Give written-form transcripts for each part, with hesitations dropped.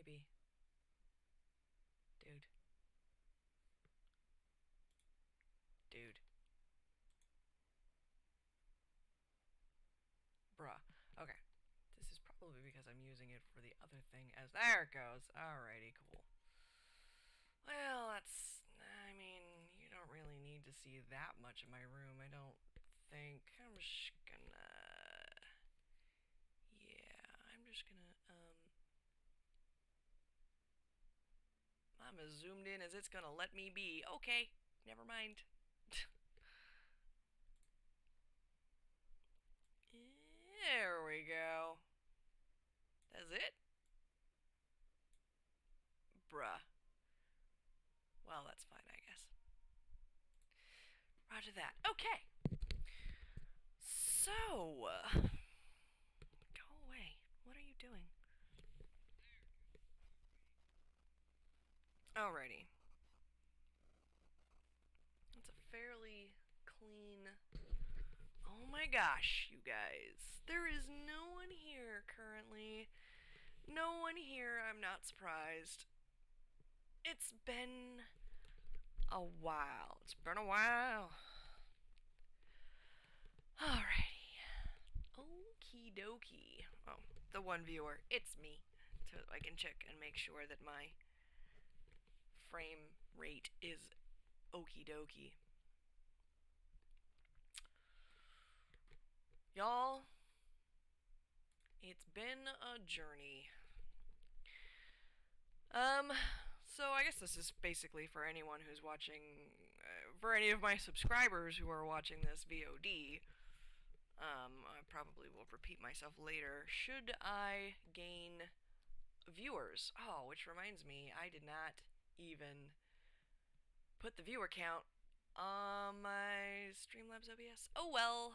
Maybe. Dude. Dude. Bruh. Okay. This is probably because I'm using it for the other thing as... There it goes. Alrighty, cool. Well, that's... I mean, you don't really need to see that much of my room, I don't think. I'm just gonna... Yeah, I'm just gonna, I'm as zoomed in as it's gonna let me be. Okay, never mind. There we go. That's it? Bruh. Well, that's fine, I guess. Roger that. Okay. So, go away. What are you doing? Alrighty. That's a fairly clean... Oh my gosh, you guys. There is no one here currently. No one here. I'm not surprised. It's been a while. It's been a while. Alrighty. Okie dokie. Oh, the one viewer. It's me. So I can check and make sure that my frame rate is okie dokie. Y'all, it's been a journey. Um, so I guess this is basically for anyone who's watching, for any of my subscribers who are watching this VOD. I probably will repeat myself later. Should I gain viewers? Oh, which reminds me, I did not even put the viewer count on my Streamlabs OBS. Oh well.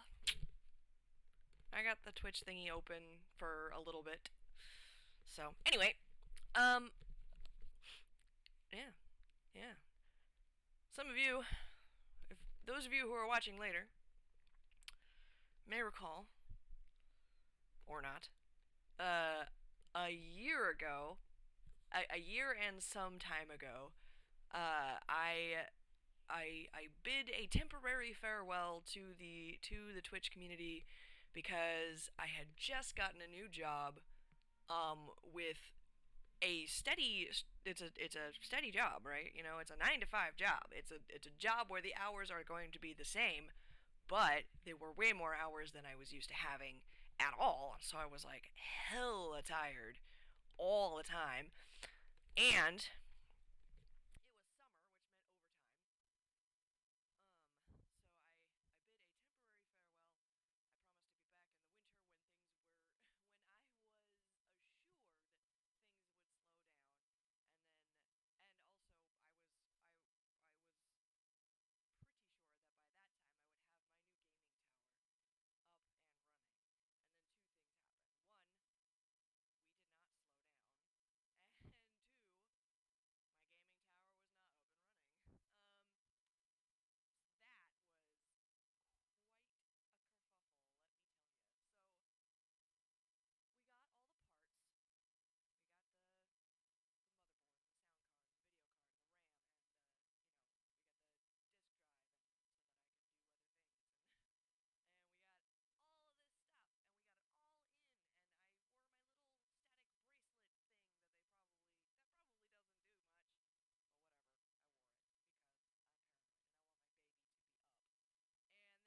I got the Twitch thingy open for a little bit. So, anyway, um, yeah, yeah. Some of you, if those of you who are watching later, may recall, or not, uh, a year ago, a year and some time ago, I bid a temporary farewell to the Twitch community because I had just gotten a new job, with a steady it's a steady job, right? You know, it's a 9 to 5 job. It's a job where the hours are going to be the same, but they were way more hours than I was used to having at all. So I was like hella tired all the time. And it was summer, which meant overtime. So I bid a temporary farewell. I promised to be back in the winter when things were when I was assured things would slow down, and then and also I was pretty sure that by that time I would have my new gaming tower up and running. And then two things happened. One, we did not slow down, and two, my gaming tower was not up and running. That was quite a kerfuffle, let me tell you. So we got all the parts. We got the motherboard, the sound card, the video card, the RAM, and we got the disk drive, and so that I could do other things, and we got all of this stuff, and we got it all in, and I wore my little static bracelet thing that probably doesn't do much, but whatever. I wore it because I'm paranoid and I want my baby to be up. And then nothing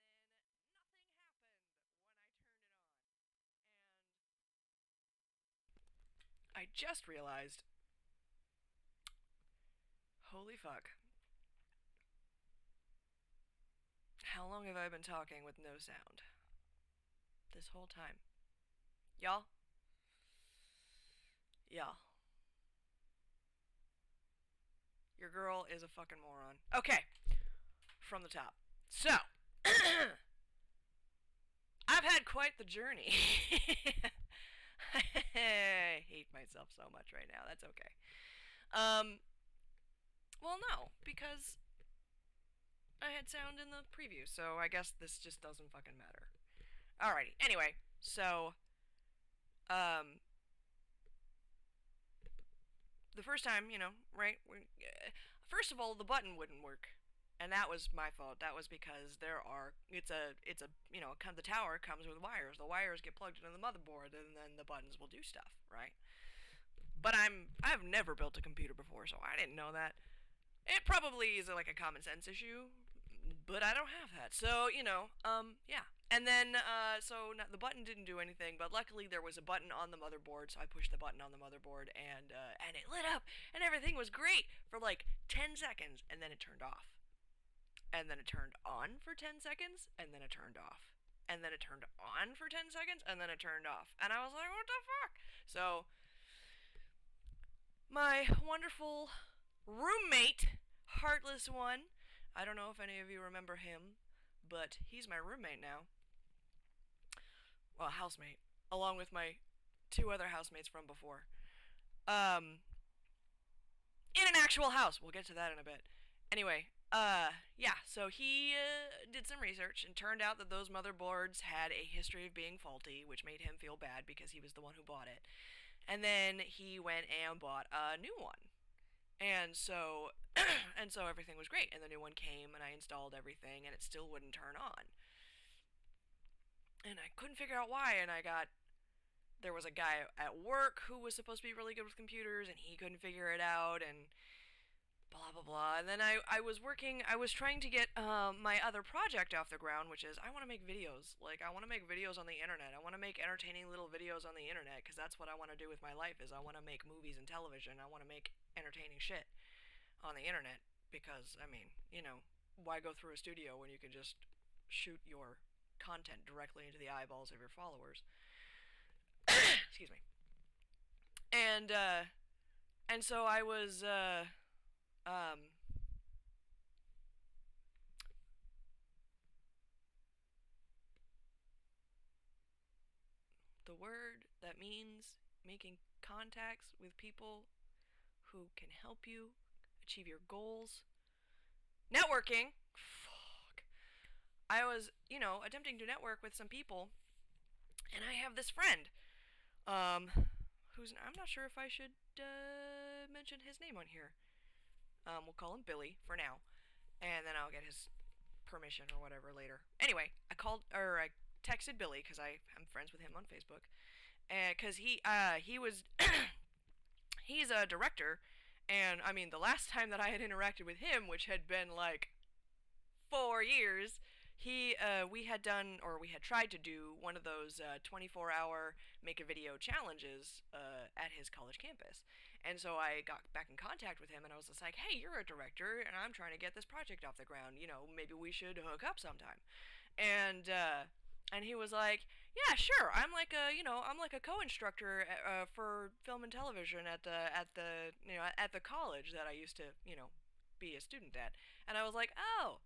happened when I turned it on, and I just realized, holy fuck, how long have I been talking with no sound? This whole time. Y'all? Y'all. Your girl is a fucking moron. Okay, from the top. So, I've had quite the journey. I hate myself so much right now. That's okay. Um, well, no, because I had sound in the preview, so I guess this just doesn't fucking matter. Alrighty. Anyway, so, um, the first time, right? First of all, the button wouldn't work, and that was my fault. That was because it's a the tower comes with wires. The wires get plugged into the motherboard, and then the buttons will do stuff, right? But I've never built a computer before, so I didn't know that. It probably is like a common sense issue, but I don't have that. So, yeah. And then, the button didn't do anything, but luckily there was a button on the motherboard, so I pushed the button on the motherboard, and it lit up, and everything was great for like 10 seconds, and then it turned off. And then it turned on for 10 seconds, and then it turned off. And then it turned on for 10 seconds, and then it turned off. And I was like, what the fuck? So, my wonderful roommate, Heartless One, I don't know if any of you remember him, but he's my roommate now. Well, housemate, along with my two other housemates from before. Um, in an actual house. We'll get to that in a bit. Anyway, yeah, so he did some research and turned out that those motherboards had a history of being faulty, which made him feel bad because he was the one who bought it. And then he went and bought a new one. And so and so everything was great, and the new one came and I installed everything and it still wouldn't turn on. And I couldn't figure out why, and there was a guy at work who was supposed to be really good with computers and he couldn't figure it out, and blah blah blah. And then I was trying to get my other project off the ground, which is I want to make videos. Like, I want to make videos on the internet. I want to make entertaining little videos on the internet, because that's what I want to do with my life. Is I want to make movies and television. I want to make entertaining shit on the internet, because I mean, why go through a studio when you can just shoot your content directly into the eyeballs of your followers? Excuse me. And so I was um the word that means making contacts with people who can help you achieve your goals. Networking. Fuck. I was, attempting to network with some people, and I have this friend, who's I'm not sure if I should mention his name on here. We'll call him Billy for now, and then I'll get his permission or whatever later. Anyway, I texted Billy because I'm friends with him on Facebook, and because he was he's a director, and I mean the last time that I had interacted with him, which had been like 4 years, we had done, or we had tried to do one of those 24-hour make a video challenges at his college campus. And so I got back in contact with him, and I was just like, hey, you're a director, and I'm trying to get this project off the ground. Maybe we should hook up sometime. And he was like, yeah, sure. I'm like a co-instructor for film and television at the college that I used to be a student at. And I was like, oh,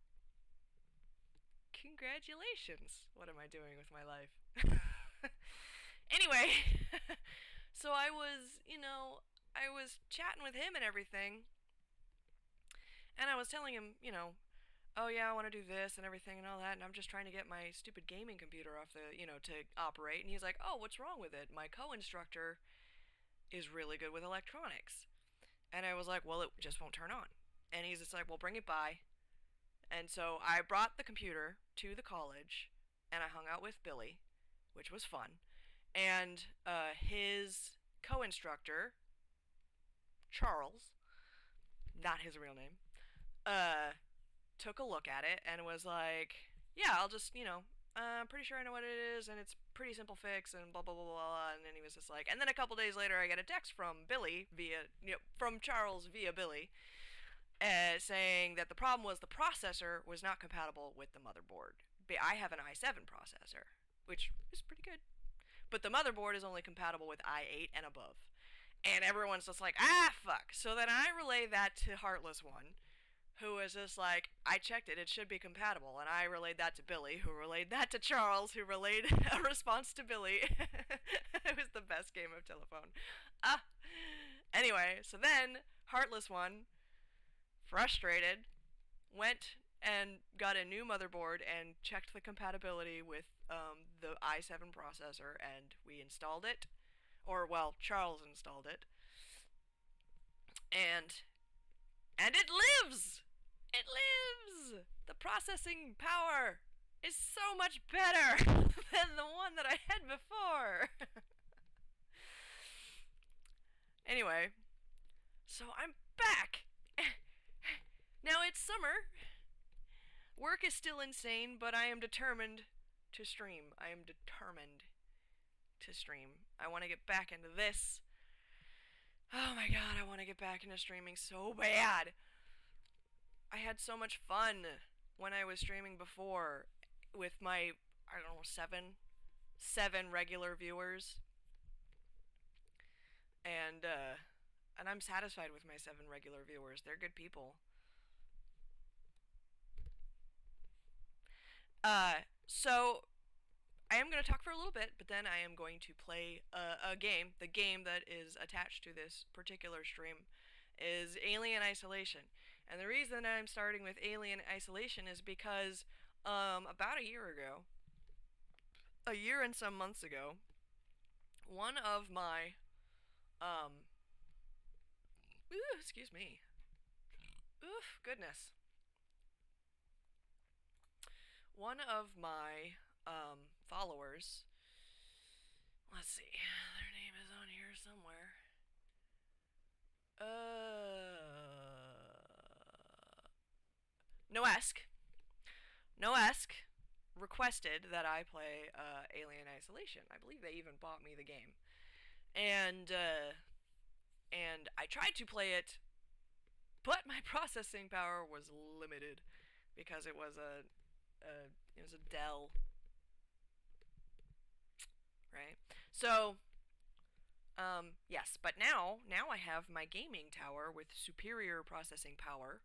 congratulations. What am I doing with my life? Anyway, so I was chatting with him and everything, and I was telling him, oh yeah, I want to do this and everything and all that, and I'm just trying to get my stupid gaming computer off to operate. And he's like, oh, what's wrong with it? My co-instructor is really good with electronics. And I was like, well, it just won't turn on. And he's just like, well, bring it by. And so I brought the computer to the college, and I hung out with Billy, which was fun. And his co-instructor, Charles, not his real name, took a look at it and was like, yeah, I'll just, I'm pretty sure I know what it is, and it's pretty simple fix, and blah, blah, blah, blah. And then he was just like, and then a couple days later, I get a text from Billy from Charles via Billy, saying that the problem was the processor was not compatible with the motherboard. I have an i7 processor, which is pretty good, but the motherboard is only compatible with i8 and above. And everyone's just like, ah, fuck. So then I relay that to Heartless One, who was just like, I checked it, it should be compatible. And I relayed that to Billy, who relayed that to Charles, who relayed a response to Billy. It was the best game of telephone. Anyway, so then Heartless One, frustrated, went and got a new motherboard and checked the compatibility with the i7 processor, and we installed it. Or, well, Charles installed it. And it lives! It lives! The processing power is so much better than the one that I had before. Anyway, so I'm back. Now it's summer. Work is still insane, but I am determined to stream. I am determined to stream. I want to get back into this. Oh my god, I want to get back into streaming so bad. I had so much fun when I was streaming before with my, I don't know, seven regular viewers. And I'm satisfied with my 7 regular viewers. They're good people. So I am going to talk for a little bit, but then I am going to play a game. The game that is attached to this particular stream is Alien Isolation. And the reason I'm starting with Alien Isolation is because about a year and some months ago, one of my excuse me. Oof, goodness. One of my followers, let's see, their name is on here somewhere. Noesk. Noesk requested that I play Alien Isolation. I believe they even bought me the game. And I tried to play it, but my processing power was limited because it was a Dell, right? So yes, but now I have my gaming tower with superior processing power.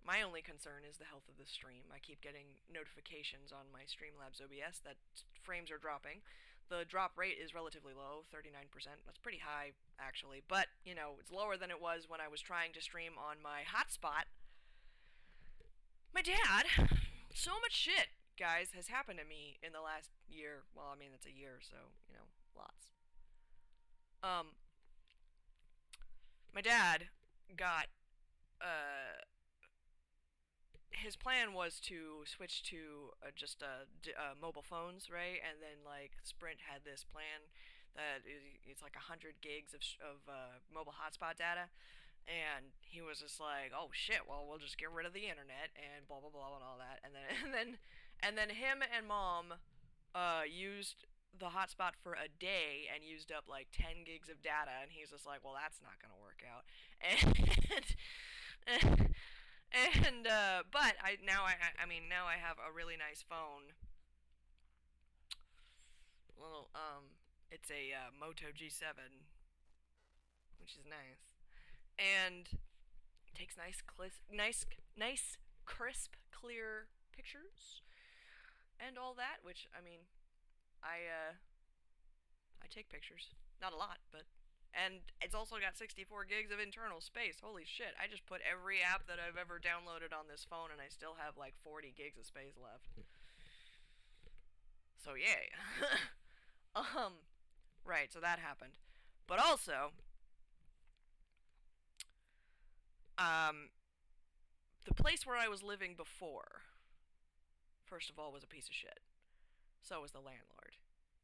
My only concern is the health of the stream. I keep getting notifications on my Streamlabs OBS that frames are dropping. The drop rate is relatively low, 39%. That's pretty high, actually. But, it's lower than it was when I was trying to stream on my hotspot. My dad, so much shit, guys, has happened to me in the last year. Well, I mean, it's a year, so, lots. My dad got, his plan was to switch to just mobile phones, right? And then Sprint had this plan that it's like 100 gigs of mobile hotspot data, and he was just like, "Oh shit! Well, we'll just get rid of the internet and blah blah blah and all that." And then him and mom used the hotspot for a day and used up like 10 gigs of data, and he's just like, "Well, that's not gonna work out." And but now I have a really nice phone. Well, it's a Moto G7, which is nice, and takes nice, crisp, clear pictures and all that. Which I take pictures, not a lot, but. And it's also got 64 gigs of internal space. Holy shit, I just put every app that I've ever downloaded on this phone and I still have like 40 gigs of space left. So yay. Right, so that happened. But also, the place where I was living before, first of all, was a piece of shit. So was the landlord.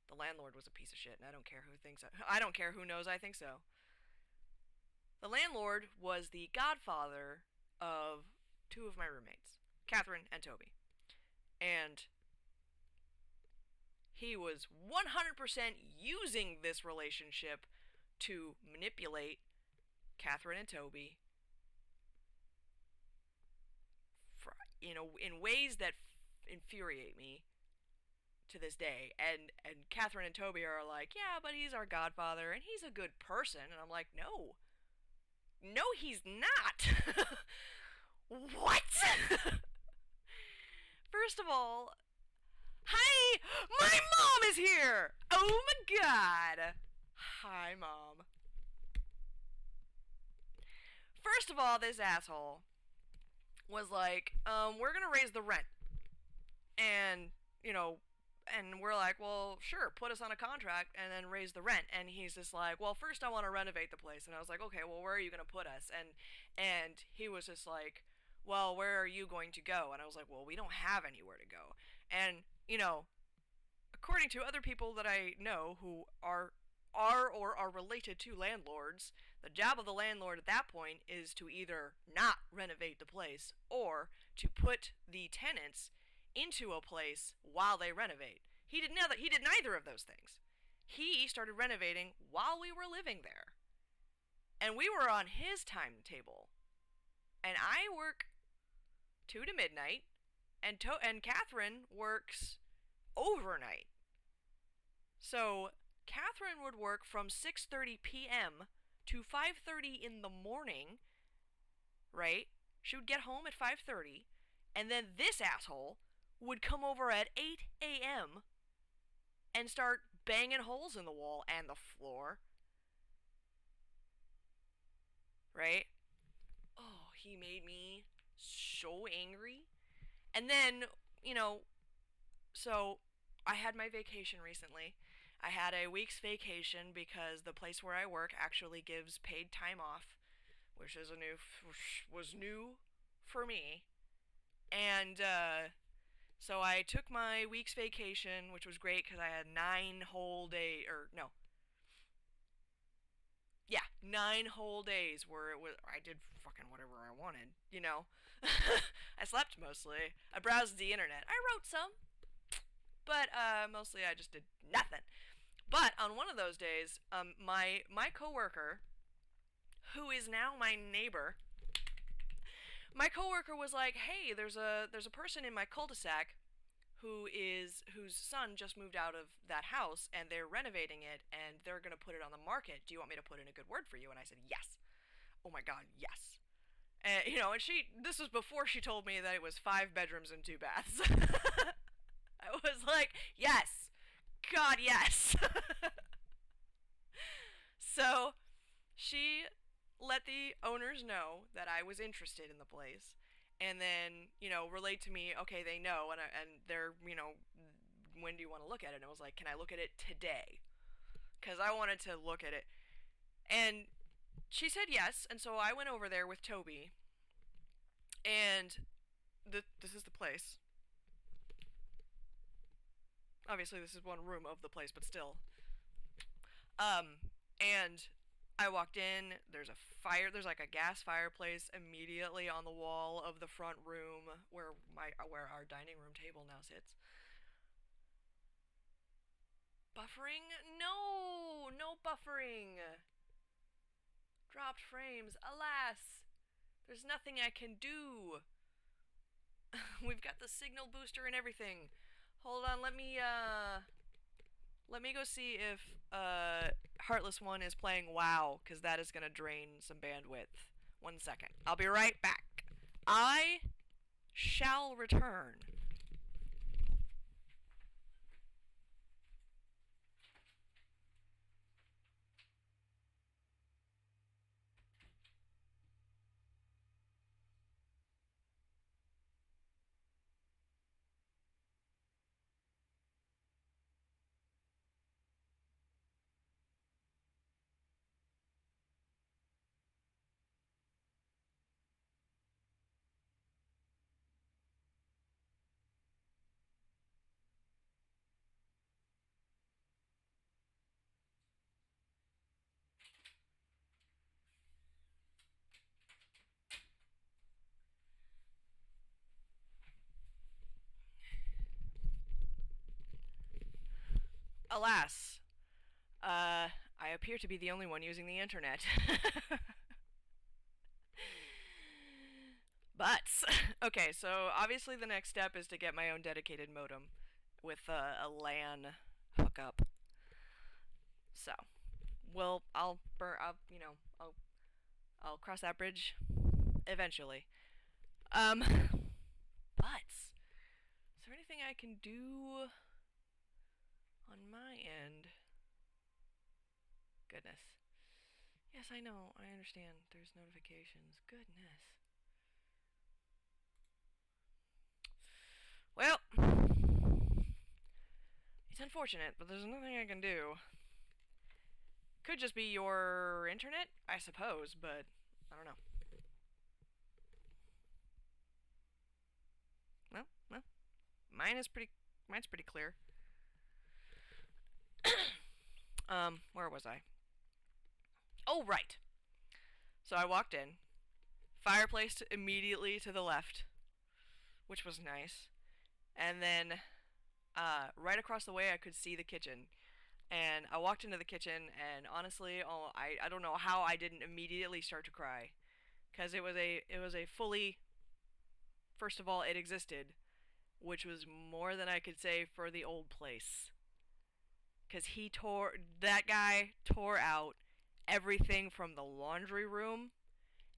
The landlord was a piece of shit, and I don't care who thinks I don't care who knows I think so. The landlord was the godfather of 2 of my roommates, Catherine and Toby. And he was 100% using this relationship to manipulate Catherine and Toby for, in ways that infuriate me to this day. And Catherine and Toby are like, "Yeah, but he's our godfather and he's a good person." And I'm like, "No. No, he's not." What? First of all, hi! My mom is here! Oh my god! Hi, mom. First of all, this asshole was like, we're gonna raise the rent. And, And we're like, well, sure, put us on a contract and then raise the rent. And he's just like, well, first I want to renovate the place. And I was like, okay, well, where are you going to put us? And he was just like, well, where are you going to go? And I was like, well, we don't have anywhere to go. And, according to other people that I know who are related to landlords, the job of the landlord at that point is to either not renovate the place or to put the tenants into a place while they renovate. He did neither of those things. He started renovating while we were living there. And we were on his timetable. And I work 2 to midnight and Catherine works overnight. So Catherine would work from 6:30 p.m. to 5:30 in the morning, right? She would get home at 5:30, and then this asshole would come over at 8 a.m. and start banging holes in the wall and the floor. Right? Oh, he made me so angry. And then, so I had my vacation recently. I had a week's vacation because the place where I work actually gives paid time off, which was new for me. And so I took my week's vacation, which was great because I had 9 whole days, or no, yeah, 9 whole days where I did fucking whatever I wanted. I slept mostly. I browsed the internet. I wrote some, but mostly I just did nothing. But on one of those days, my coworker, who is now my neighbor, my coworker was like, "Hey, there's a person in my cul-de-sac whose son just moved out of that house and they're renovating it and they're going to put it on the market. Do you want me to put in a good word for you?" And I said, "Yes." Oh my god, yes. And this was before she told me that it was 5 bedrooms and 2 baths. I was like, "Yes. God, yes." So, she let the owners know that I was interested in the place and then, relayed to me, okay, they know, and they're, when do you want to look at it? And I was like, can I look at it today? Because I wanted to look at it. And she said yes, and so I went over there with Toby, and this is the place. Obviously, this is one room of the place, but still. And I walked in, there's like a gas fireplace immediately on the wall of the front room where our dining room table now sits. Buffering? No buffering. Dropped frames. Alas, there's nothing I can do. We've got the signal booster and everything. Hold on, let me go see if Heartless One is playing WoW, because that is going to drain some bandwidth. 1 second. I'll be right back. I shall return. Alas, I appear to be the only one using the internet. But, okay, so obviously the next step is to get my own dedicated modem with a LAN hookup. So, I'll cross that bridge eventually. But is there anything I can do on my end? Goodness. Yes, I know. I understand. There's notifications. Goodness. Well, unfortunate, but there's nothing I can do. Could just be your internet, I suppose, but I don't know. Well, mine's pretty clear. Where was I? Oh, right. So I walked in. Fireplace immediately to the left, which was nice. And then right across the way, I could see the kitchen. And I walked into the kitchen, and honestly, I don't know how I didn't immediately start to cry, because it was a fully, first of all, it existed, which was more than I could say for the old place. Because that guy tore out everything from the laundry room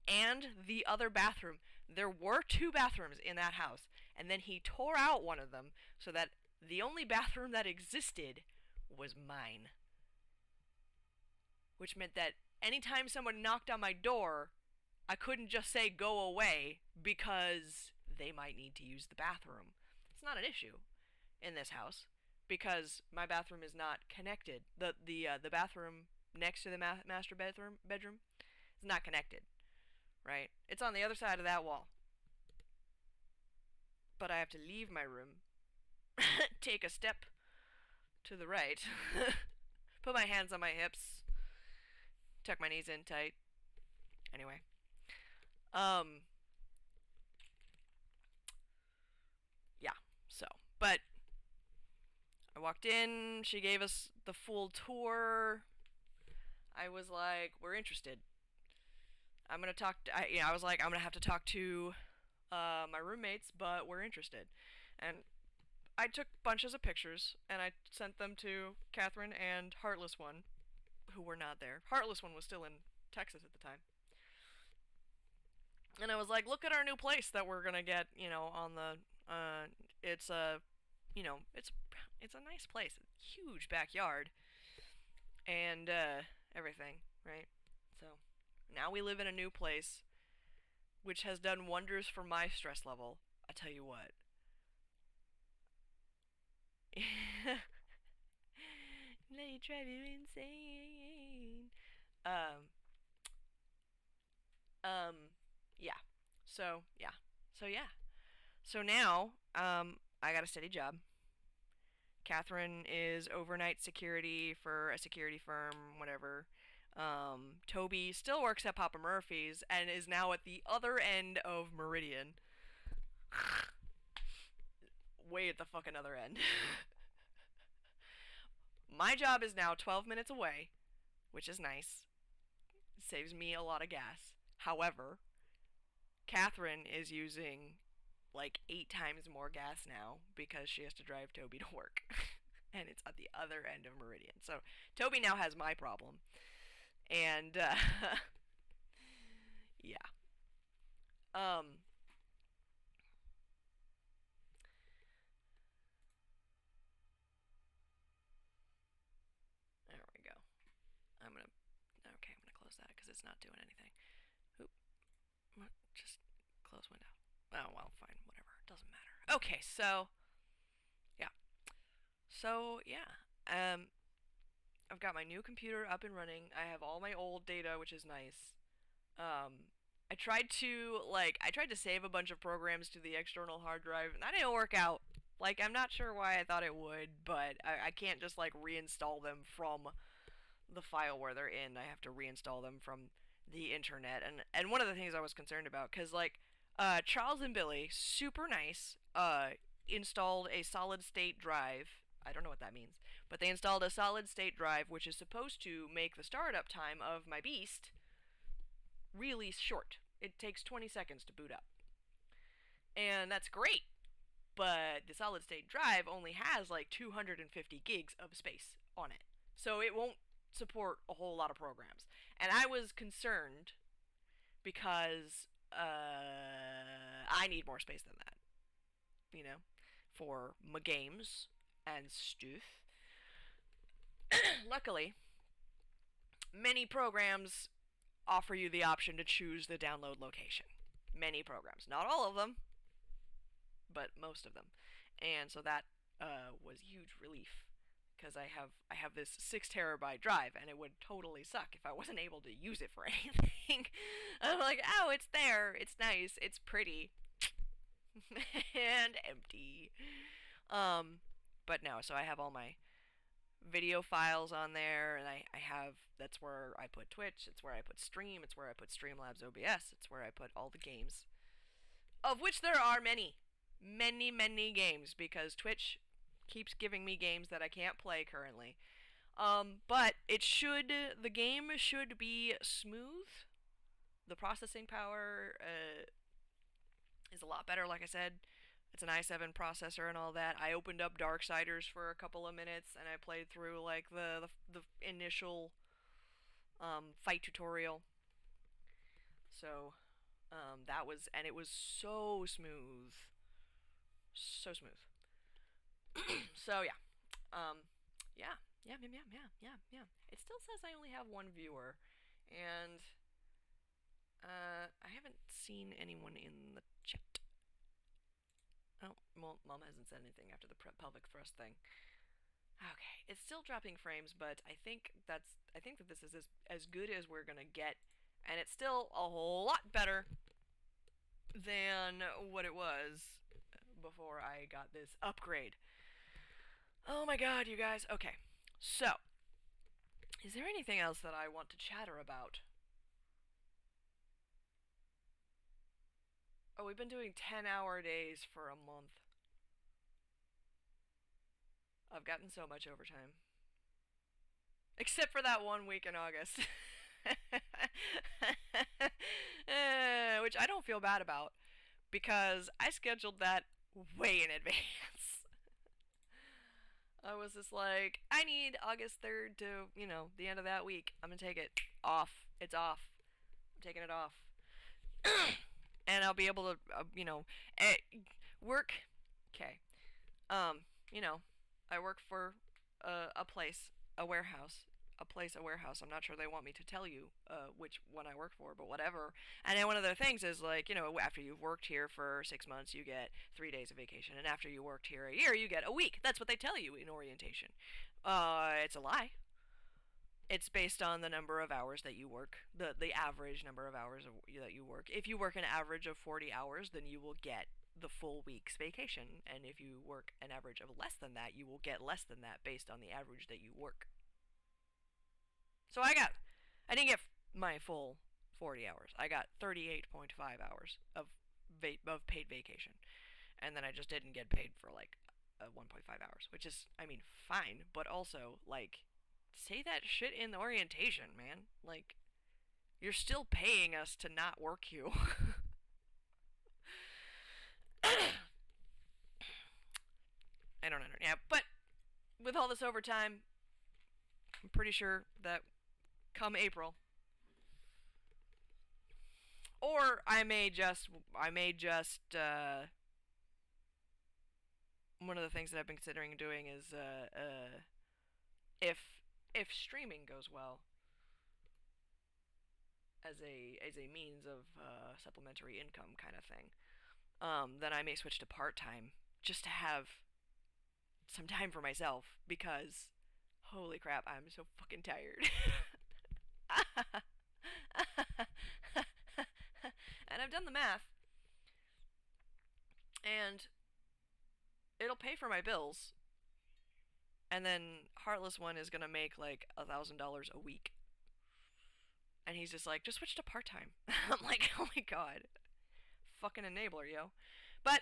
and the other bathroom. There were two bathrooms in that house, and then he tore out one of them so that the only bathroom that existed was mine. Which meant that anytime someone knocked on my door, I couldn't just say go away because they might need to use the bathroom. It's not an issue in this house because my bathroom is not connected. The bathroom next to the master bedroom is not connected, right? It's on the other side of that wall. But I have to leave my room, take a step to the right, put my hands on my hips, tuck my knees in tight. Anyway, yeah. So, but I walked in. She gave us the full tour. I was like, "We're interested." I'm gonna talk. I was like, I'm gonna have to talk to my roommates, but we're interested. And I took bunches of pictures and I sent them to Catherine and Heartless One, who were not there. Heartless One was still in Texas at the time. And I was like, look at our new place that we're gonna get. On the it's a, it's a nice place, huge backyard, and everything, right? So now we live in a new place, which has done wonders for my stress level. I tell you what. Let me drive you insane. Um. Um. Yeah. Yeah. Yeah. So now, I got a steady job. Catherine is overnight security for a security firm, whatever. Toby still works at Papa Murphy's and is now at the other end of Meridian. Way at the fucking other end. My job is now 12 minutes away, which is nice. It saves me a lot of gas. However, Catherine is using like 8 times more gas now because she has to drive Toby to work. And it's at the other end of Meridian. So Toby now has my problem. And yeah. There we go. I'm gonna close that because it's not doing anything. Oop. Just close window. Oh well, fine, whatever. Doesn't matter. Okay, so yeah. I've got my new computer up and running. I have all my old data, which is nice. I tried to save a bunch of programs to the external hard drive, and that didn't work out. Like, I'm not sure why I thought it would, but I can't just like reinstall them from the file where they're in. I have to reinstall them from the internet, and one of the things I was concerned about, because like Charles and Billy, super nice, installed a solid state drive. I don't know what that means, but they installed a solid state drive, which is supposed to make the startup time of my beast really short. It takes 20 seconds to boot up, and that's great. But the solid state drive only has like 250 gigs of space on it, so it won't support a whole lot of programs. And I was concerned because I need more space than that, for my games and stuff. Luckily, many programs offer you the option to choose the download location. Many programs. Not all of them, but most of them. And so that was huge relief. because I have this 6 terabyte drive, and it would totally suck if I wasn't able to use it for anything. I'm like, oh, it's there, it's nice, it's pretty, and empty. Um, but no, so I have all my video files on there, and I have, that's where I put Twitch, it's where I put Stream, it's where I put Streamlabs OBS, it's where I put all the games, of which there are many, many games, because Twitch keeps giving me games that I can't play currently. But the game should be smooth. The processing power is a lot better, like I said. It's an i7 processor and all that. I opened up Darksiders for a couple of minutes, and I played through like the initial fight tutorial. So that was, and it was so smooth, so smooth. So yeah, yeah. It still says I only have one viewer, and I haven't seen anyone in the chat. Oh, well, Mom hasn't said anything after the pelvic thrust thing. Okay, it's still dropping frames, but I think that this is as good as we're gonna get, and it's still a whole lot better than what it was before I got this upgrade. Oh my god, you guys. Okay, so is there anything else that I want to chatter about? Oh, we've been doing 10-hour days for a month. I've gotten so much overtime. Except for that 1 week in August. Which I don't feel bad about, because I scheduled that way in advance. I was just like, I need August 3rd to, the end of that week. I'm gonna take it off. It's off. I'm taking it off. And I'll be able to, work. Okay. I work for a place, a warehouse. I'm not sure they want me to tell you which one I work for, but whatever. And then one of the things is, like, after you've worked here for 6 months, you get 3 days of vacation. And after you worked here a year, you get a week. That's what they tell you in orientation. It's a lie. It's based on the number of hours that you work, the average number of hours that you work. If you work an average of 40 hours, then you will get the full week's vacation. And if you work an average of less than that, you will get less than that based on the average that you work. So I didn't get my full 40 hours. I got 38.5 hours of paid vacation. And then I just didn't get paid for like 1.5 hours, which is, fine, but also, like, say that shit in the orientation, man. Like, you're still paying us to not work you. I don't know. Yeah, but with all this overtime, I'm pretty sure that come April, or I may just one of the things that I've been considering doing is if streaming goes well as a means of supplementary income kind of thing, then I may switch to part-time just to have some time for myself, because holy crap, I'm so fucking tired. And I've done the math, and it'll pay for my bills, and then Heartless One is gonna make like $1,000 a week, and he's just like, just switch to part-time. I'm like, oh my god, fucking enabler, yo. But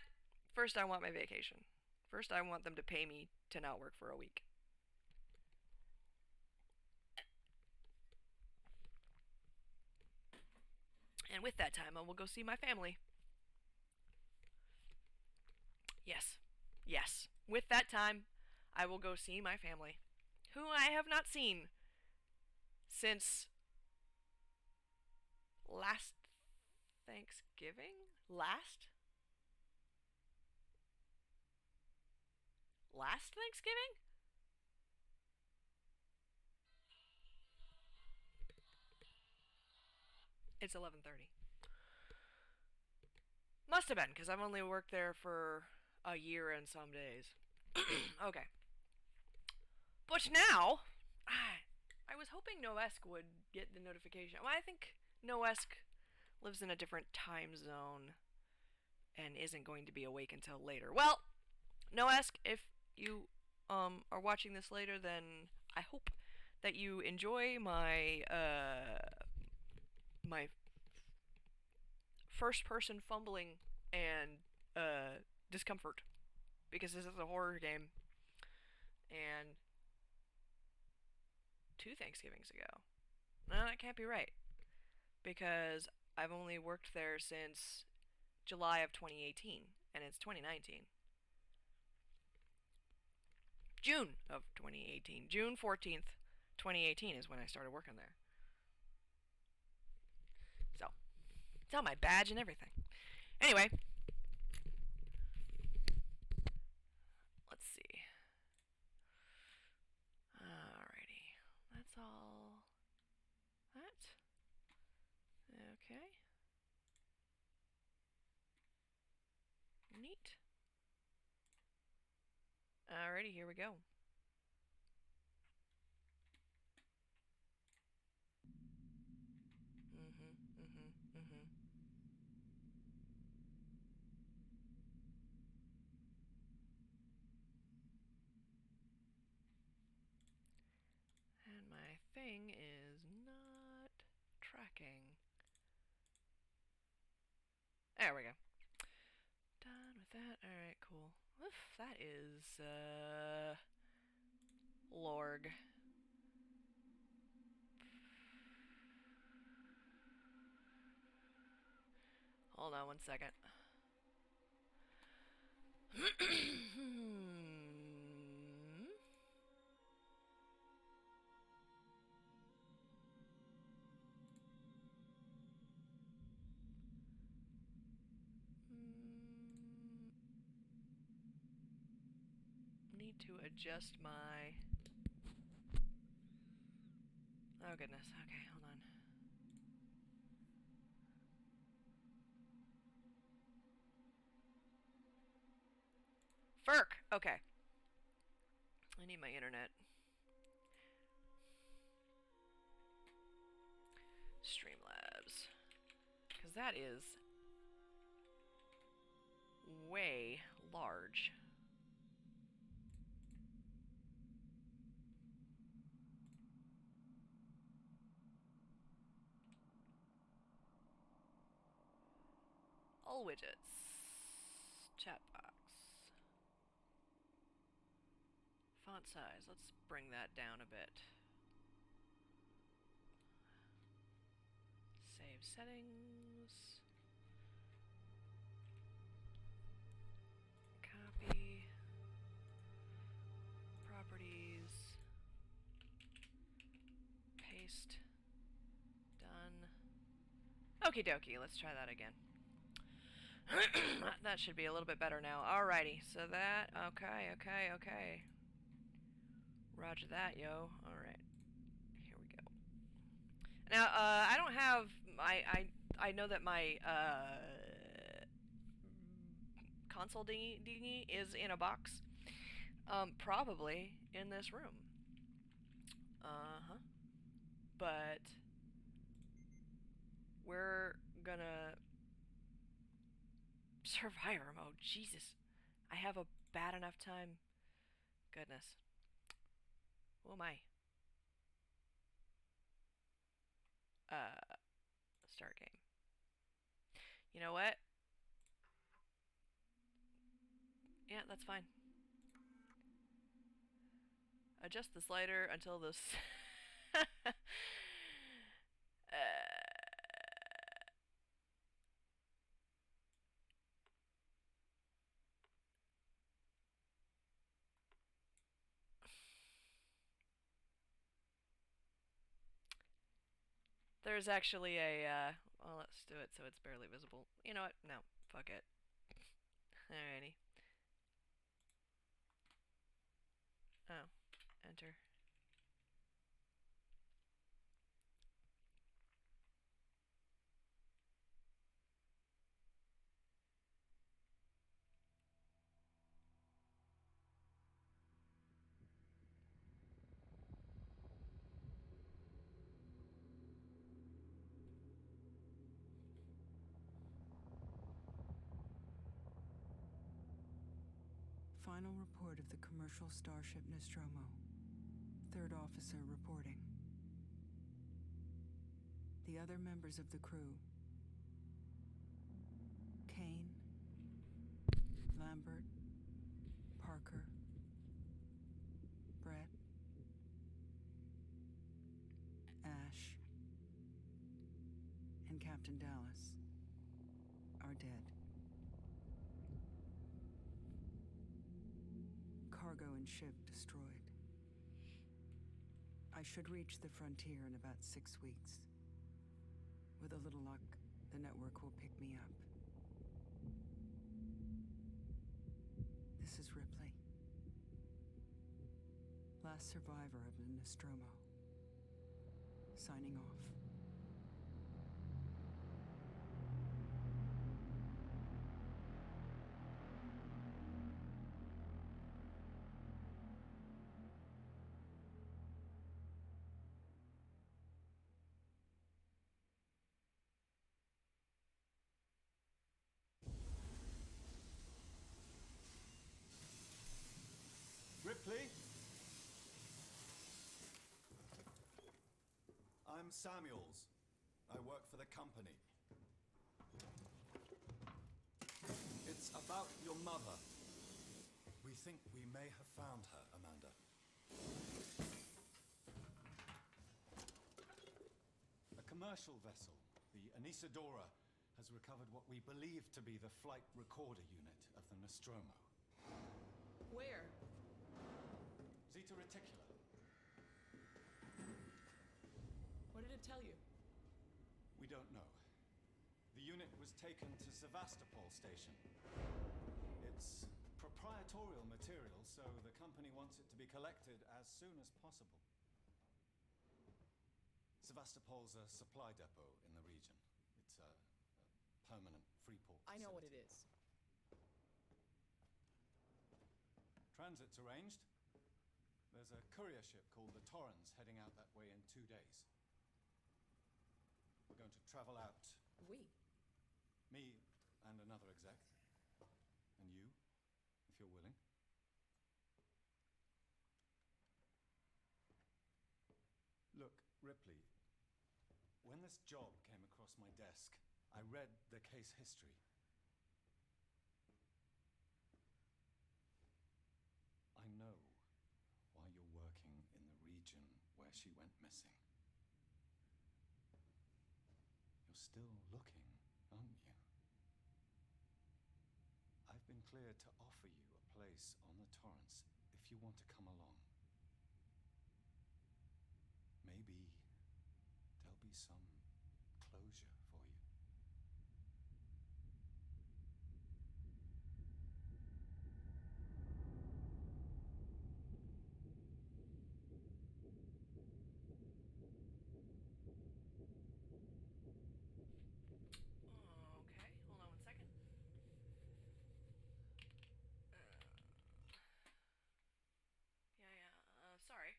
first I want my vacation. First I want them to pay me to not work for a week. And with that time, I will go see my family. Yes. With that time, I will go see my family, who I have not seen since last Thanksgiving? Last Thanksgiving? It's 11:30. Must have been, because I've only worked there for a year and some days. Okay. But now, I was hoping Noesk would get the notification. Well, I think Noesk lives in a different time zone and isn't going to be awake until later. Well, Noesk, if you are watching this later, then I hope that you enjoy my first person fumbling and discomfort, because this is a horror game, and 2 Thanksgivings ago. No, that can't be right, because I've only worked there since July of 2018, and it's 2019. June of 2018. June 14th, 2018 is when I started working there. So, it's on my badge and everything. Anyway, let's see. Alrighty. That's all. That. Okay. Neat. Alrighty, here we go. And my thing is not tracking. There we go. Done with that. Alright, cool. Oof, that is, Lorg. Hold on 1 second. Need to adjust my... Oh goodness, okay, hold on. Ferk! Okay. I need my internet. Streamlabs. Because that is way large. All widgets. Chat box. Font size. Let's bring that down a bit. Save settings. Copy. Properties. Paste. Done. Okie dokie, let's try that again. That should be a little bit better now. Alrighty, so that, okay. Roger that, yo. Alright. Here we go. Now, I don't have, I know that my, console dinghy is in a box. Probably in this room. Uh-huh. But we're gonna Survivor mode. Jesus. I have a bad enough time. Goodness. Who am I? Start game. You know what? Yeah, that's fine. Adjust the slider until this... There's actually a, well, let's do it so it's barely visible. You know what? No. Fuck it. Alrighty. Oh. Enter. Final report of the commercial starship Nostromo. Third officer reporting. The other members of the crew: Kane, Lambert, Parker, Brett, Ash, and Captain Dallas are dead. Cargo and ship destroyed. I should reach the frontier in about 6 weeks. With a little luck, the network will pick me up. This is Ripley. Last survivor of the Nostromo. Signing off. Ripley? I'm Samuels. I work for the company. It's about your mother. We think we may have found her, Amanda. A commercial vessel, the Anesidora, has recovered what we believe to be the flight recorder unit of the Nostromo. Where? Zeta Reticula. What did it tell you? We don't know. The unit was taken to Sevastopol station. It's proprietary material, so the company wants it to be collected as soon as possible. Sevastopol's a supply depot in the region. It's a permanent free port I know what it facility. is. Transit's arranged. There's a courier ship called the Torrens heading out that way in 2 days. We're going to travel out. We? Me and another exec. And you, if you're willing. Look, Ripley, when this job came across my desk, I read the case history. I know why you're working in the region where she went missing. You're still looking, aren't you? I've been cleared to offer you a place on the Torrens if you want to come along. Maybe there'll be some closure for you. Okay, hold on 1 second. Sorry.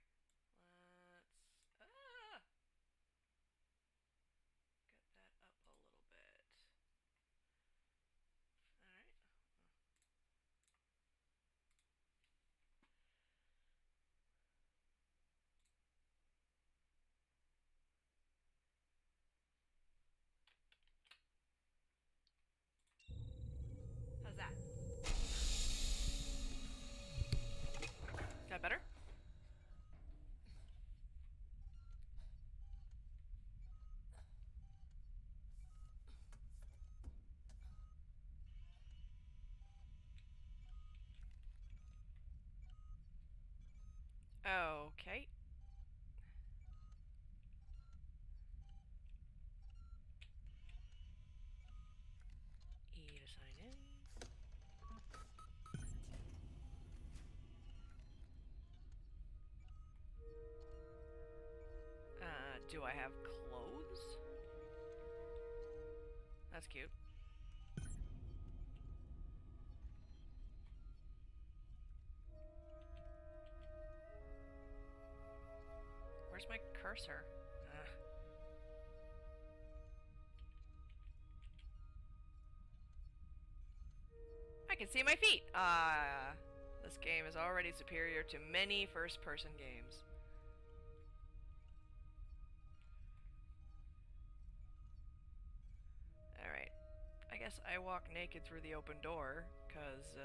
Let's get that up a little bit. Alright. How's that? Is that better? Okay. E to sign in. Do I have clothes? That's cute. Where's my cursor? I can see my feet. game is already superior to many first-person games. Alright. I guess I walk naked through the open door, cause,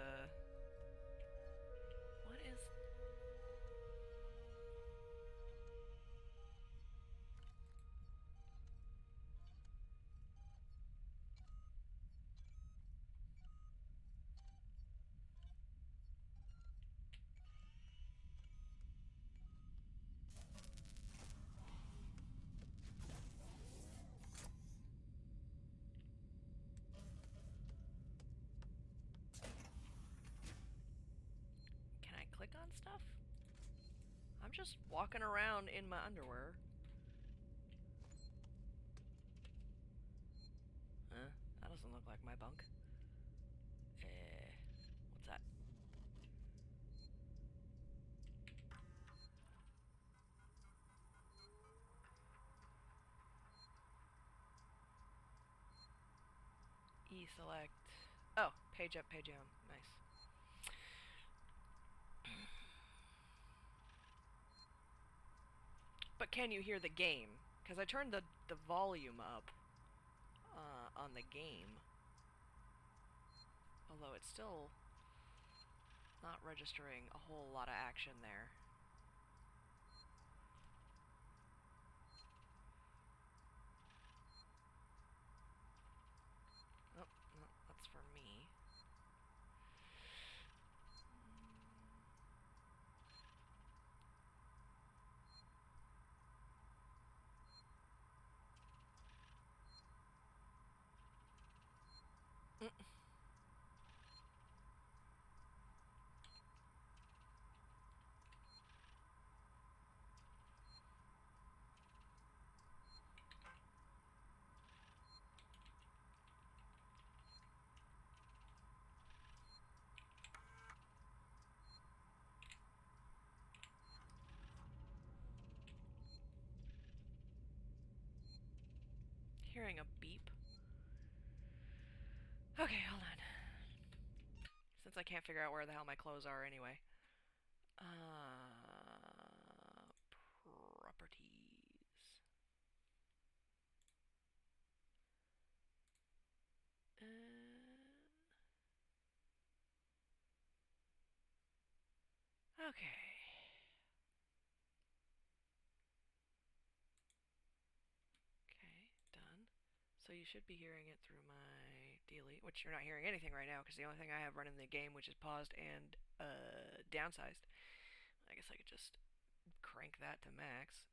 what is... Can I click on stuff? I'm just walking around in my underwear. That doesn't look like my bunk. What's that? E-select. Oh, page up, page down. Nice. But can you hear the game? Because I turned the volume up on the game. Although it's still not registering a whole lot of action there. Oh, no, that's for me. Hearing a beep. Okay, hold on. Since I can't figure out where the hell my clothes are anyway. Properties. Okay. Okay, done. So you should be hearing it through my delete, which you're not hearing anything right now because the only thing I have running in the game, which is paused and downsized. I guess I could just crank that to max.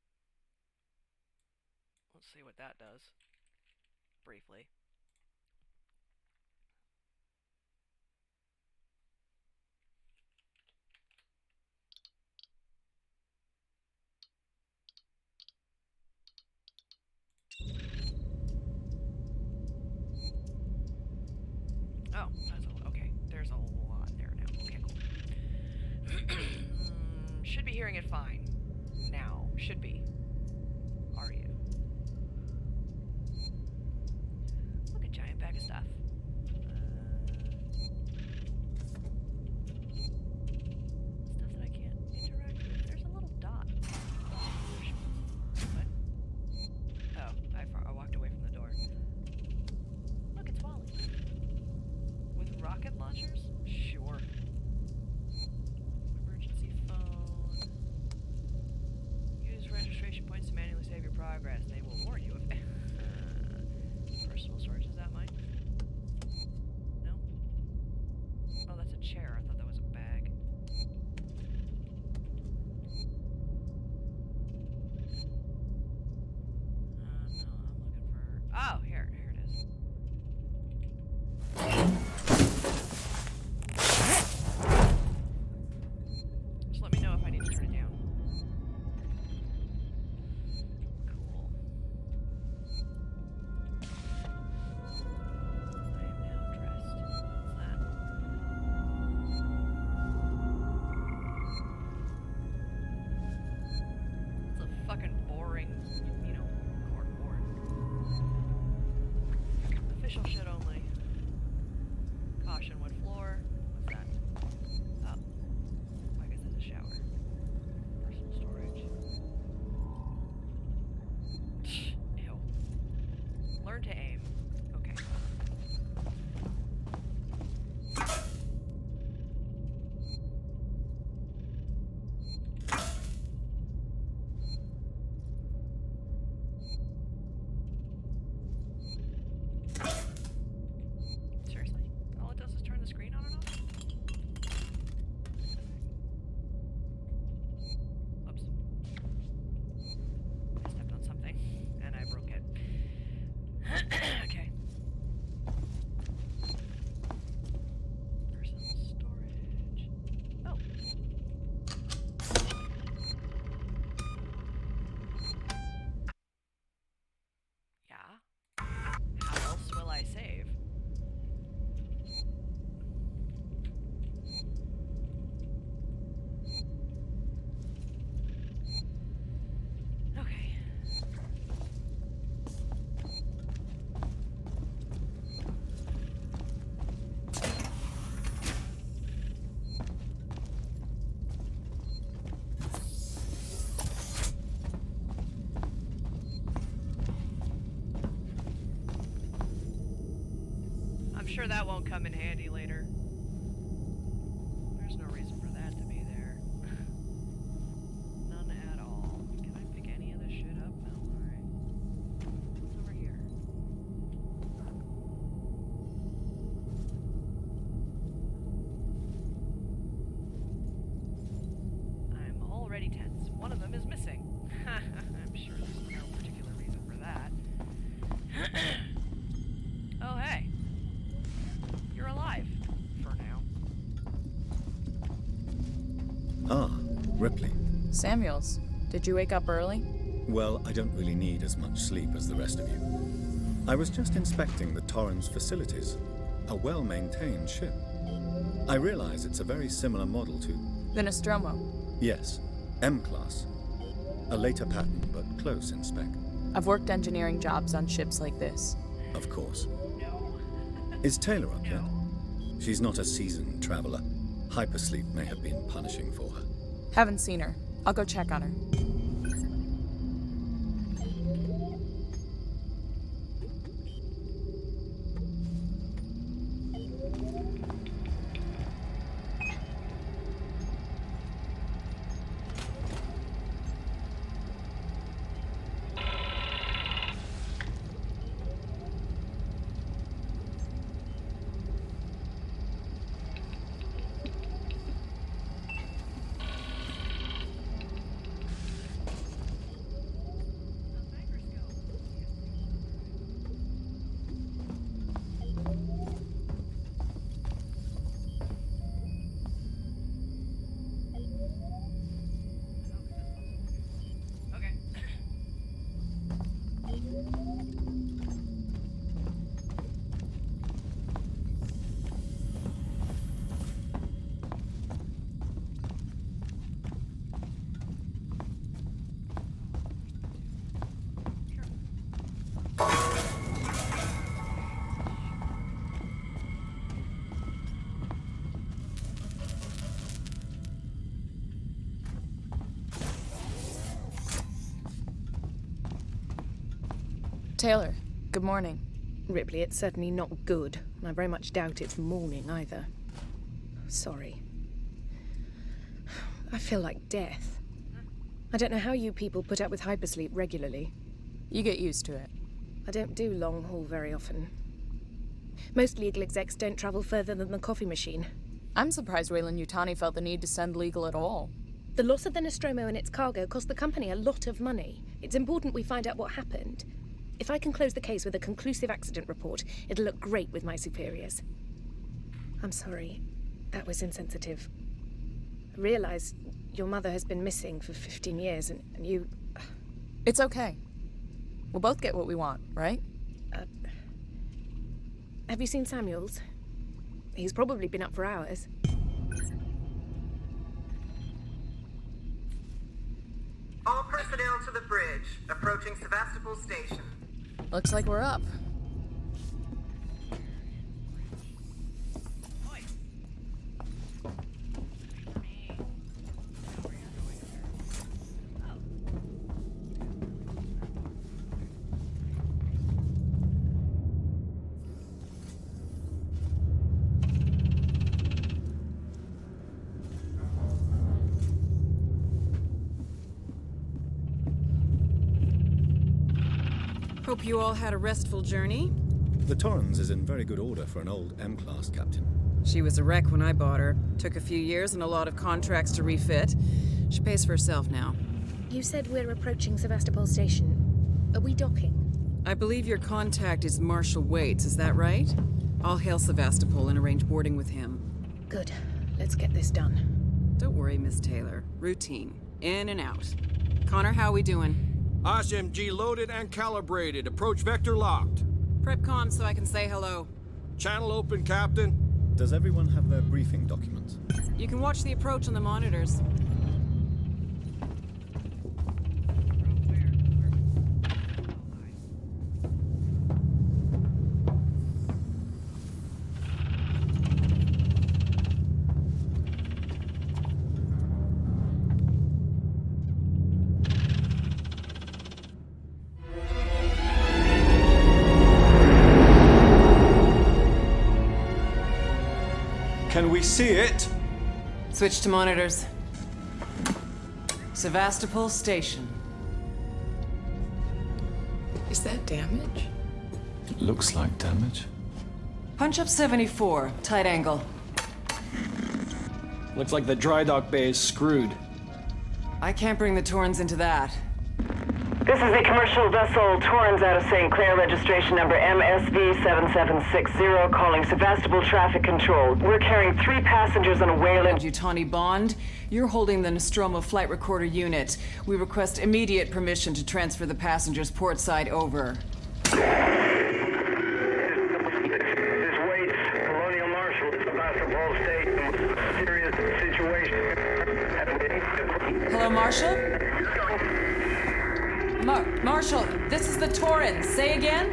Let's see what that does. Briefly. Oh, that's okay. There's a lot there now. Okay, cool. Should be hearing it fine. Now. Should be. Are you? Look, a giant bag of stuff. Stuff that I can't interact with. There's a little dot. What? Oh, I walked away from the door. Look, it's Wally. With rocket launchers? Sure. Emergency phone. Use registration sure that won't come in handy later. There's no reason for that to be there. None at all. Can I pick any of this shit up? No? Alright. What's over here? I'm already tense. One of them is missing. I'm sure there's no particular reason for that. Oh, hey. You're alive. For now. Ah, Ripley. Samuels, did you wake up early? Well, I don't really need as much sleep as the rest of you. I was just inspecting the Torrens facilities. A well-maintained ship. I realize it's a very similar model to... The Nostromo. Yes, M-Class. A later pattern, but close in spec. I've worked engineering jobs on ships like this. Of course. No. Is Taylor up yet? No. She's not a seasoned traveler. Hypersleep may have been punishing for her. Haven't seen her. I'll go check on her. Okay. Taylor, good morning. Ripley, it's certainly not good, and I very much doubt it's morning either. Sorry. I feel like death. I don't know how you people put up with hypersleep regularly. You get used to it. I don't do long haul very often. Most legal execs don't travel further than the coffee machine. I'm surprised Weyland-Yutani felt the need to send legal at all. The loss of the Nostromo and its cargo cost the company a lot of money. It's important we find out what happened. If I can close the case with a conclusive accident report, it'll look great with my superiors. I'm sorry. That was insensitive. I realize your mother has been missing for 15 years, and you... It's okay. We'll both get what we want, right? Have you seen Samuels? He's probably been up for hours. All personnel to the bridge, approaching Sevastopol Station. Looks like we're up. Oi. For me. Where you're going there. Oh. Hope you all had a restful journey. The Torrens is in very good order for an old M-Class captain. She was a wreck when I bought her. Took a few years and a lot of contracts to refit. She pays for herself now. You said we're approaching Sevastopol Station. Are we docking? I believe your contact is Marshal Waits, is that right? I'll hail Sevastopol and arrange boarding with him. Good. Let's get this done. Don't worry, Miss Taylor. Routine. In and out. Connor, how we doing? SMG loaded and calibrated. Approach vector locked. Prep con so I can say hello. Channel open, Captain. Does everyone have their briefing documents? You can watch the approach on the monitors. From where? Can we see it? Switch to monitors. Sevastopol Station. Is that damage? It looks like damage. Punch up 74, tight angle. Looks like the dry dock bay is screwed. I can't bring the Torrens into that. This is the commercial vessel Torrens out of St. Clair, registration number MSV7760, calling Sevastopol Traffic Control. We're carrying 3 passengers on a Wayland. Yutani Bond, you're holding the Nostromo flight recorder unit. We request immediate permission to transfer the passengers portside over. This Waits, Colonial Marshal, Sevastopol Station. Serious situation. Hello, Marshal? Marshal, this is the Torrens. Say again?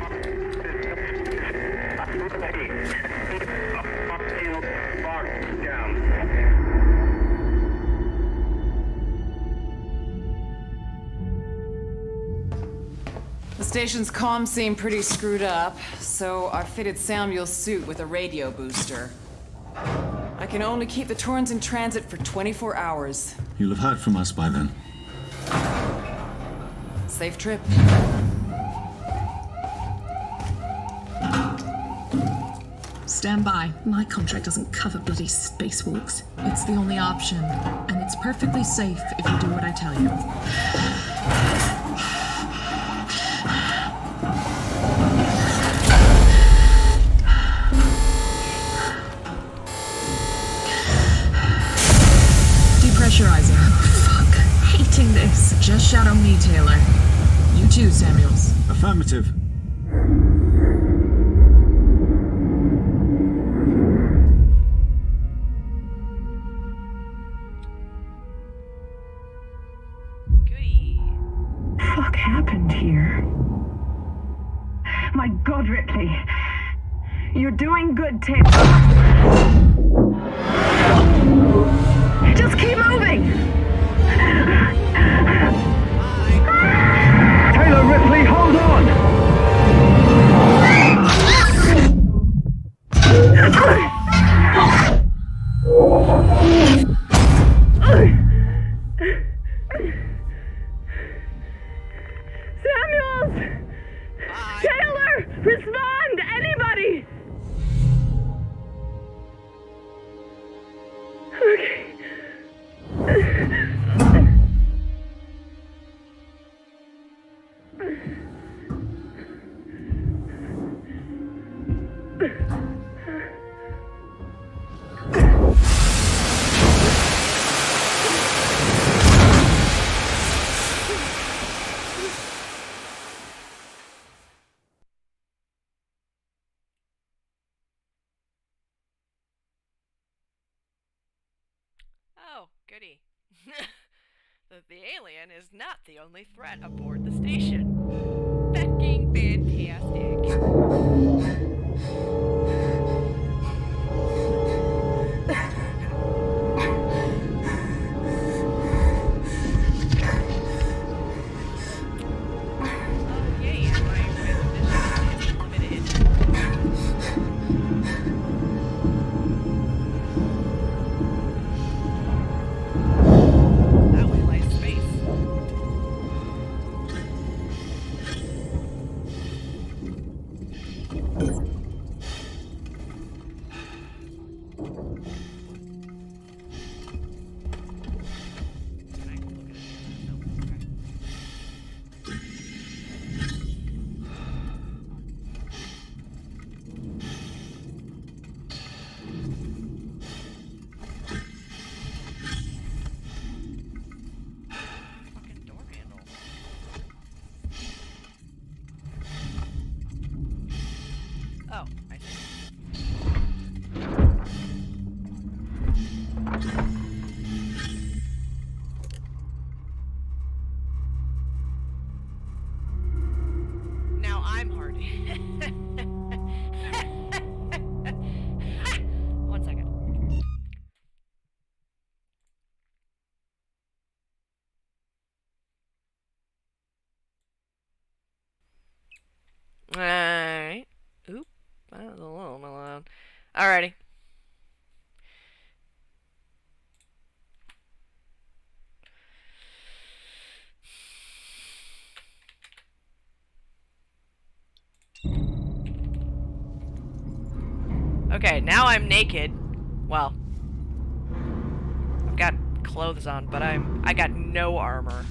The station's comms seem pretty screwed up, so I fitted Samuel's suit with a radio booster. I can only keep the Torrens in transit for 24 hours. You'll have heard from us by then. Safe trip. Stand by. My contract doesn't cover bloody spacewalks. It's the only option, and it's perfectly safe if you do what I tell you. Depressurizer. Fuck. Hating this. Just shadow me, Taylor. You too, Samuels. Affirmative. Goody. Fuck happened here? My God, Ripley. You're doing good, Taylor. Just keep moving! Taylor Ripley, hold on! Samuels! Taylor! Respond! Anybody! Okay. Oh, goody. The alien is not the only threat aboard the station. Fucking fantastic. Oh, yay, my vision is limited. That way lies space. Can I look at it? No. Okay. Fucking door handle. Oh, I see. Now I'm Hardy. One second. Alright. Oop. That was a little alone. Alrighty. Okay, now I'm naked. Well, I've got clothes on, but I got no armor.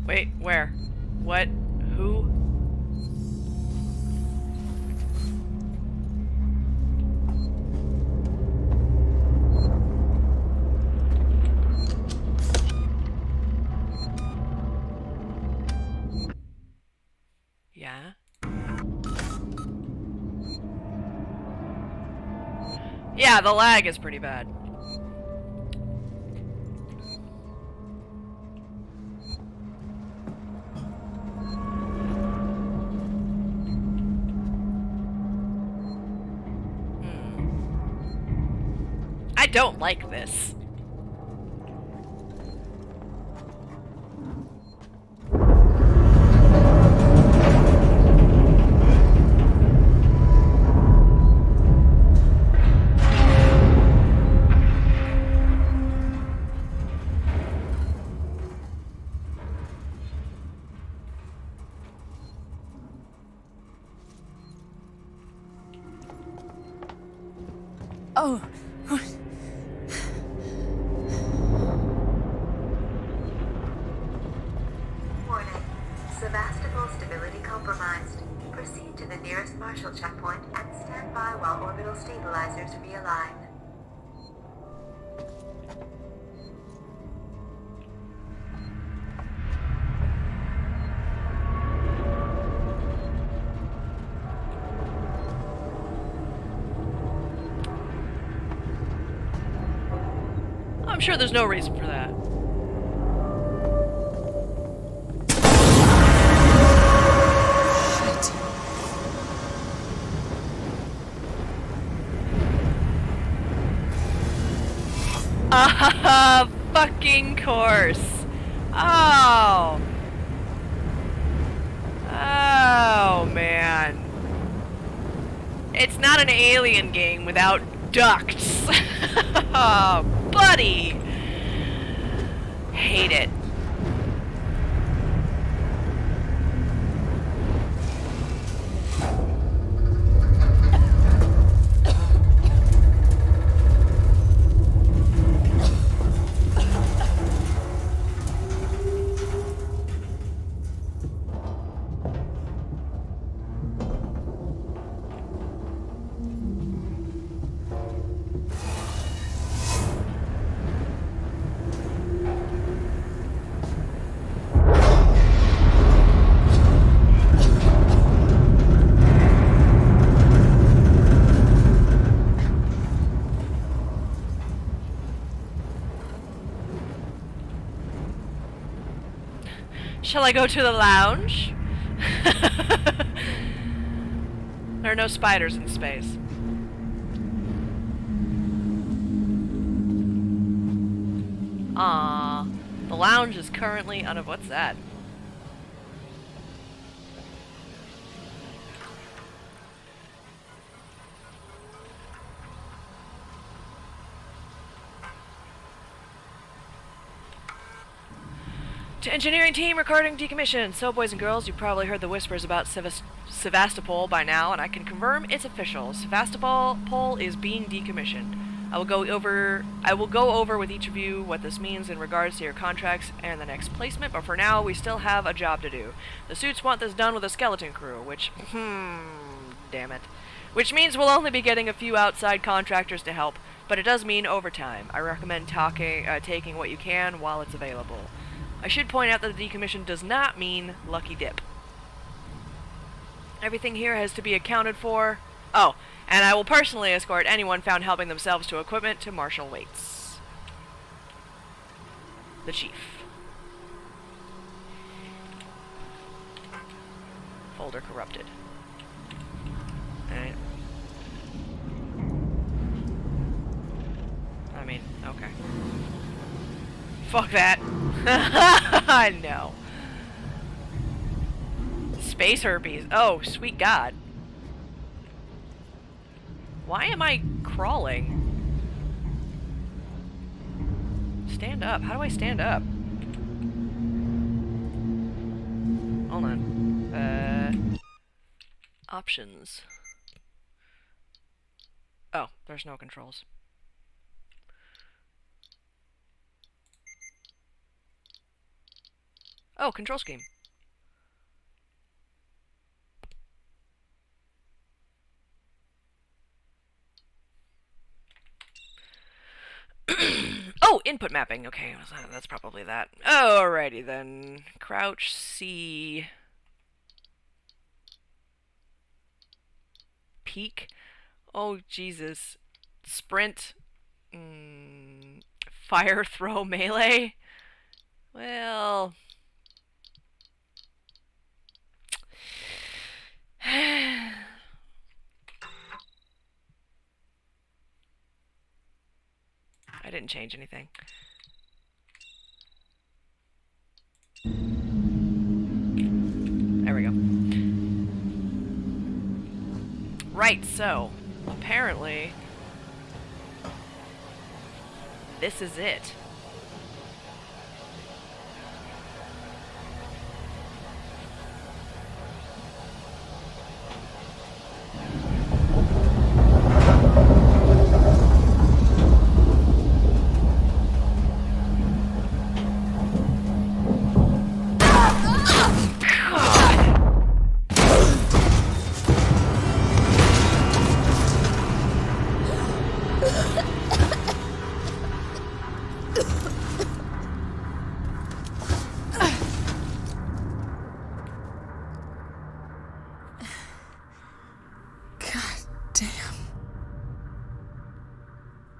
Wait, where? What? Who? Yeah? Yeah, the lag is pretty bad. I don't like this. Oh. Warning. Sevastopol stability compromised. Proceed to the nearest Marshall checkpoint and stand by while orbital stabilizers realign. I'm sure there's no reason for that. Shit. Fucking course. Oh. Oh, man. It's not an Alien game without ducts. Oh, buddy. Hate it. Shall I go to the lounge? There are no spiders in space. Ah, the lounge is currently what's that? To engineering team recording decommission. So, boys and girls, you've probably heard the whispers about Sevastopol by now, and I can confirm it's official. Sevastopol is being decommissioned. I will go over with each of you what this means in regards to your contracts and the next placement, but for now, we still have a job to do. The suits want this done with a skeleton crew, which, damn it. Which means we'll only be getting a few outside contractors to help, but it does mean overtime. I recommend taking what you can while it's available. I should point out that the decommission does not mean lucky dip. Everything here has to be accounted for. Oh, and I will personally escort anyone found helping themselves to equipment to Marshall Waits, the chief. Folder corrupted. Alright. I mean, okay. Fuck that. I know. Space herpes. Oh, sweet God. Why am I crawling? Stand up. How do I stand up? Hold on. Options. Oh, there's no controls. Oh, control scheme. Oh, input mapping. Okay, that's probably that. Alrighty then. Crouch, C. Peek. Oh, Jesus. Sprint. Fire, throw, melee. Well... I didn't change anything. There we go. Right, so, apparently, this is it.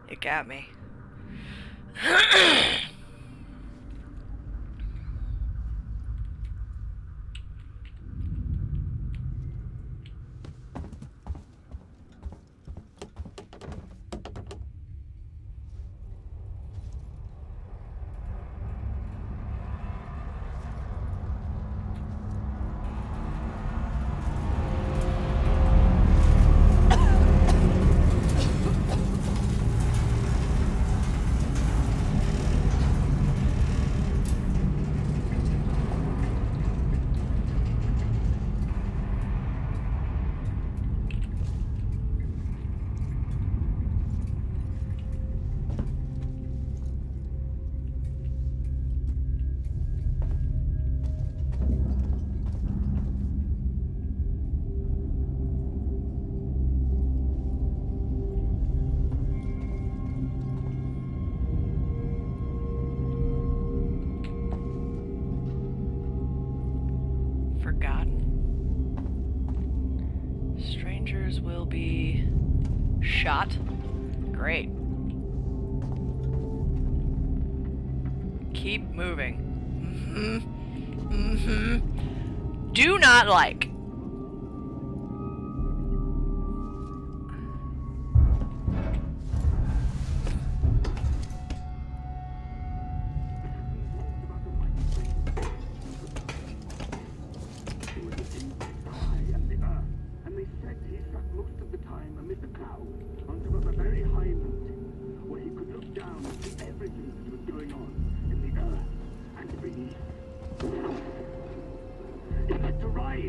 It got me. Strangers will be shot. Great. Keep moving. Do not like.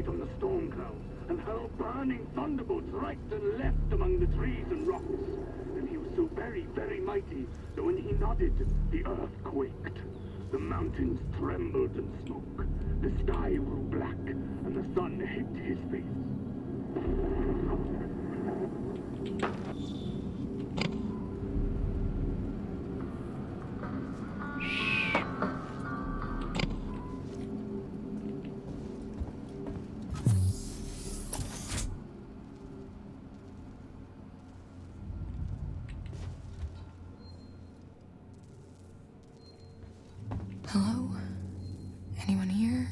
On the storm cloud and hurl burning thunderbolts right and left among the trees and rocks. And he was so very, very mighty that when he nodded, the earth quaked. The mountains trembled in smoke. The sky grew black and the sun hid his face. Hello? Anyone here?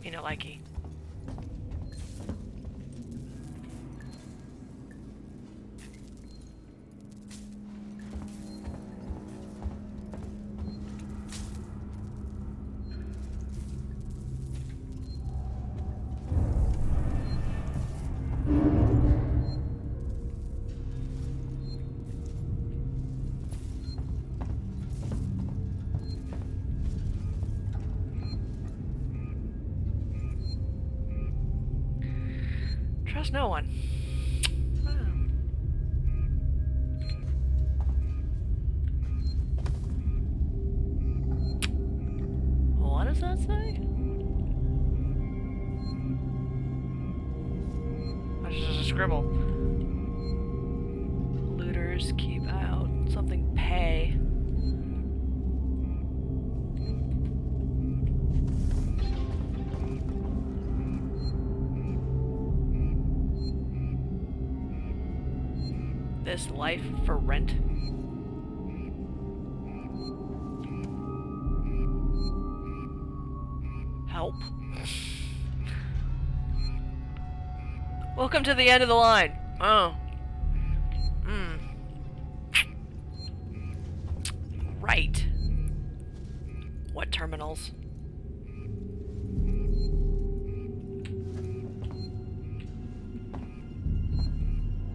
You know, likey. trust no one. Wow. What does that say? That's just a scribble. Looters keep out. Something pay. This life for rent. Help. Welcome to the end of the line. Oh. Right. What terminals?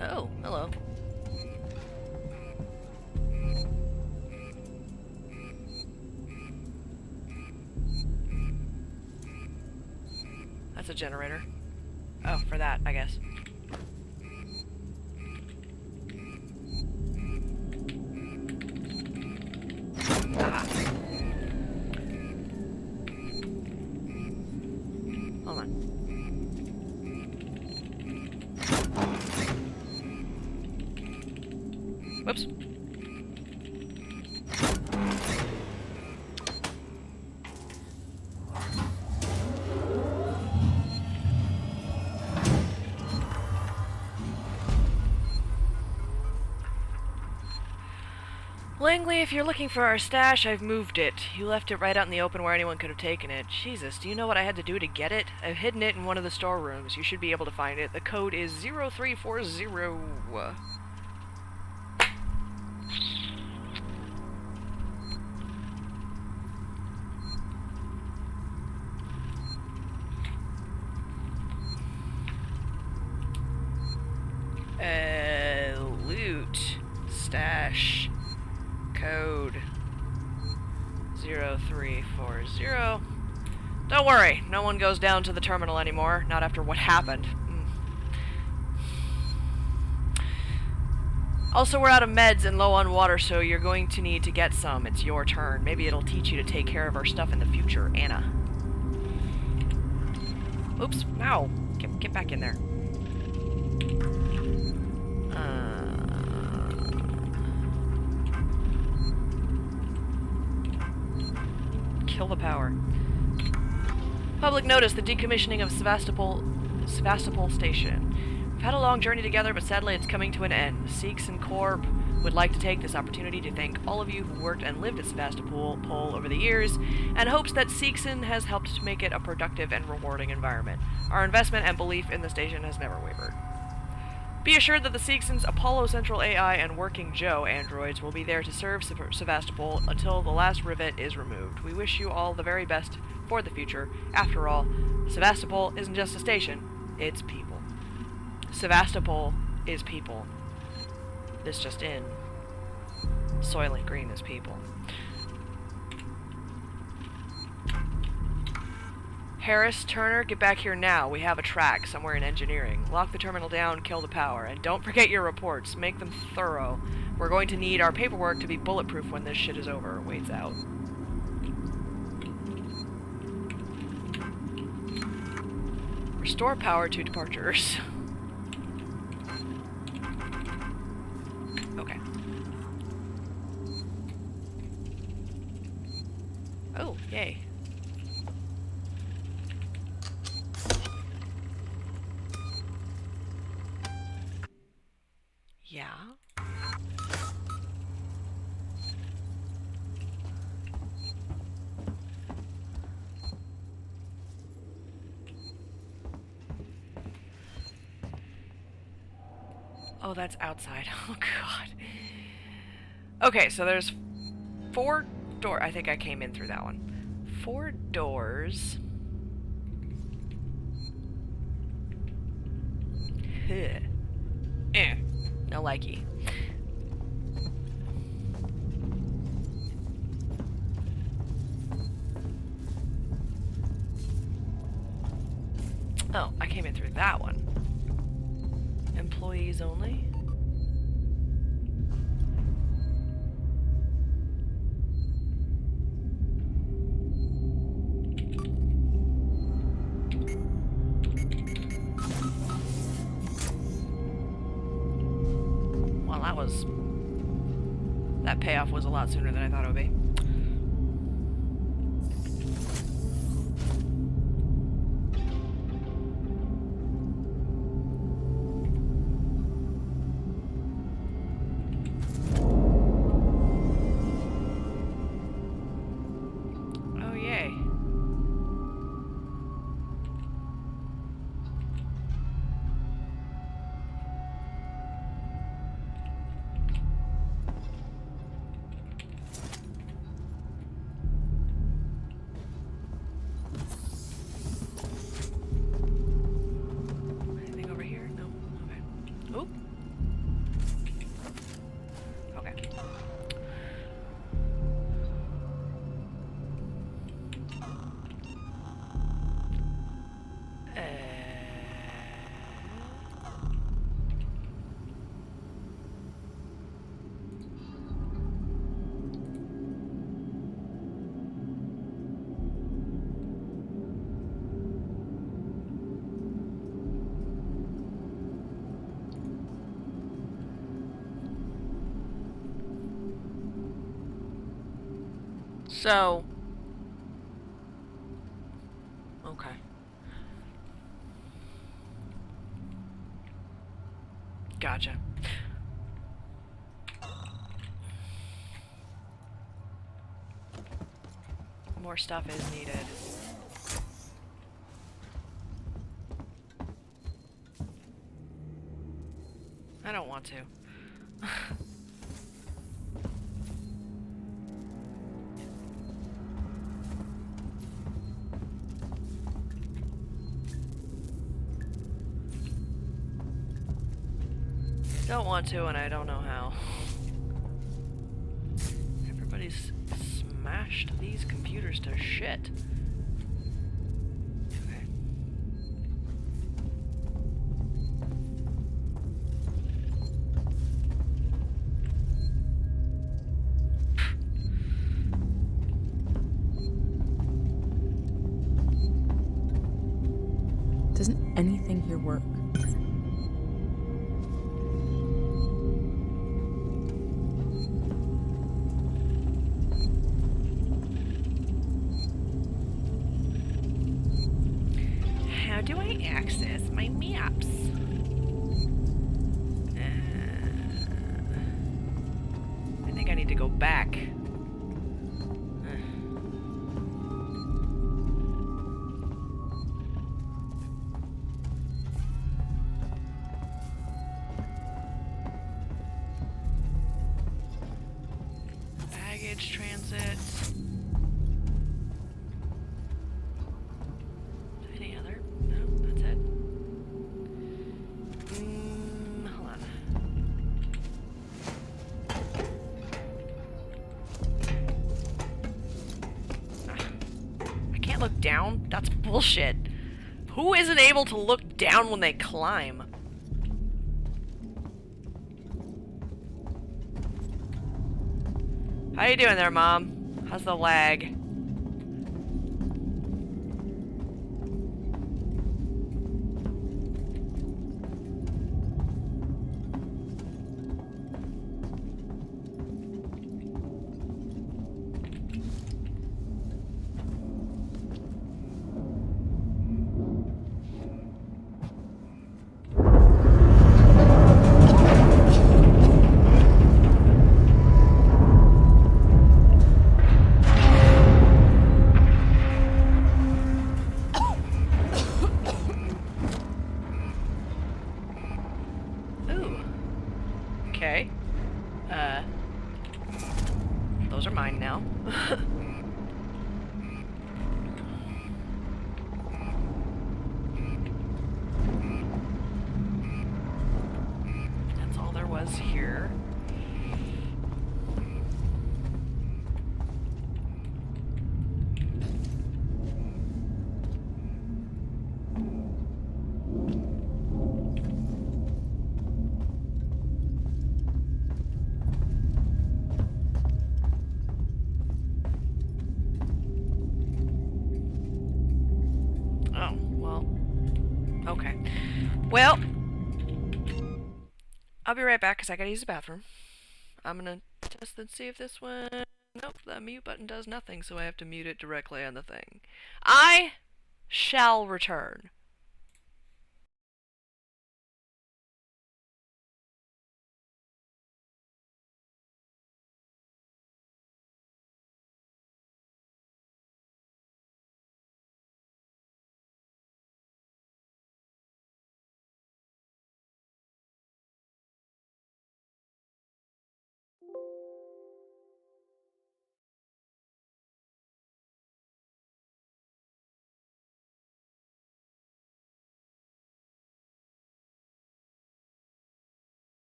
Oh, hello. That's a generator. Oh, for that, I guess. Ah. Hold on. Whoops. Langley, if you're looking for our stash, I've moved it. You left it right out in the open where anyone could have taken it. Jesus, do you know what I had to do to get it? I've hidden it in one of the storerooms. You should be able to find it. The code is 0340. Loot. Stash. Code 0340. Don't worry, no one goes down to the terminal anymore, not after what happened. Also, we're out of meds and low on water, so you're going to need to get some. It's your turn. Maybe it'll teach you to take care of our stuff in the future, Anna. Oops, no. Get back in there. Kill the power. Public notice, the decommissioning of Sevastopol Station. We've had a long journey together, but sadly it's coming to an end. Seeks and Corp would like to take this opportunity to thank all of you who worked and lived at Sevastopol over the years, and hopes that Seekson has helped to make it a productive and rewarding environment. Our investment and belief in the station has never wavered. Be assured that the Seekson's Apollo Central AI and Working Joe androids will be there to serve Sevastopol until the last rivet is removed. We wish you all the very best for the future. After all, Sevastopol isn't just a station, it's people. Sevastopol is people. This just in. Soylent Green is people. Harris, Turner, get back here now. We have a track somewhere in engineering. Lock the terminal down, kill the power, and don't forget your reports. Make them thorough. We're going to need our paperwork to be bulletproof when this shit is over. Waits out. Restore power to departures. Okay. Oh, yay. Yeah. Oh, that's outside. Oh, God. Okay, so there's 4 doors. I think I came in through that one. 4 doors. No likey. Oh, I came in through that one. employees only. Well, that payoff was a lot sooner than I thought it would be. Oh, yay. Anything over here? No. Okay. Oop. Okay. So, okay. Gotcha. More stuff is needed. I don't want to. Don't want to, and I don't know how. Everybody's smashed these computers to shit. Okay. Doesn't anything here work? How do I access my maps? I think I need to go back. Baggage transit. Any other? No, that's it. Hold on. I can't look down? That's bullshit. Who isn't able to look down when they climb? How you doing there, Mom? How's the lag? Okay. Those are mine now. That's all there was here. Well, I'll be right back because I gotta use the bathroom. I'm gonna test and see if this one... Nope, the mute button does nothing, so I have to mute it directly on the thing. I shall return.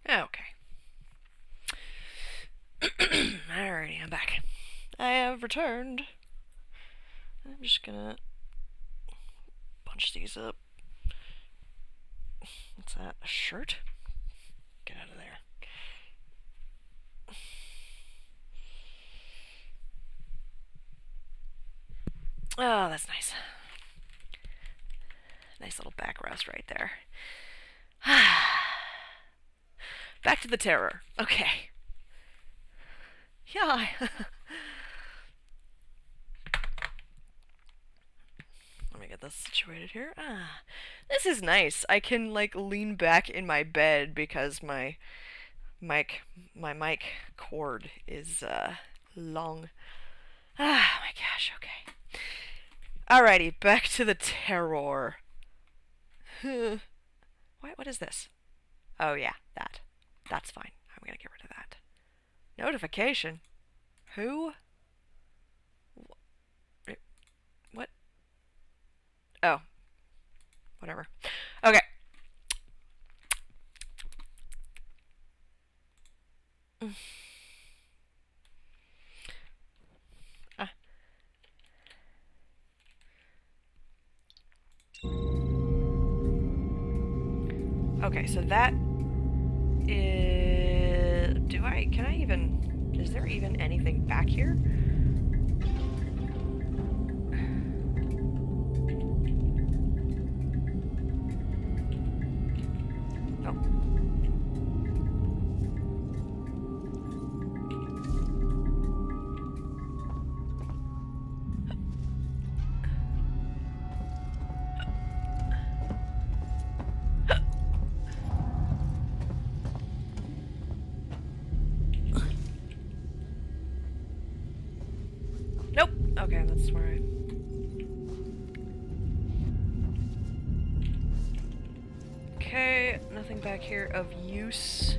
Okay. Alrighty, I'm back. I have returned. I'm just gonna bunch these up. What's that? A shirt? Get out of there. Oh, that's nice. Nice little back rest right there. Back to the terror. Okay. Yeah. Let me get this situated here. This is nice. I can like lean back in my bed because my mic cord is long. Ah, my gosh. Okay. Alrighty, back to the terror. What is this? Oh yeah, that. That's fine. I'm gonna get rid of that. Notification? Who? What? Oh. Whatever. Okay. Okay, so that Can I even... Is there even anything back here? Oh. Nope. Okay, that's where I... Okay, nothing back here of use.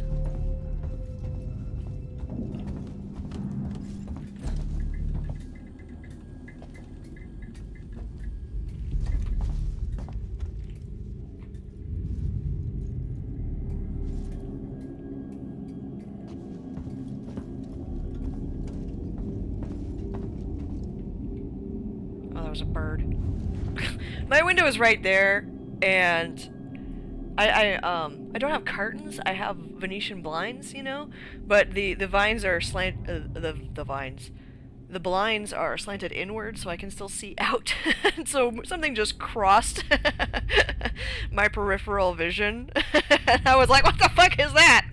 Oh, that was a bird. My window is right there, and I don't have curtains. I have Venetian blinds, you know, but the blinds are the blinds are slanted inward, so I can still see out. So something just crossed my peripheral vision. And I was like, what the fuck is that?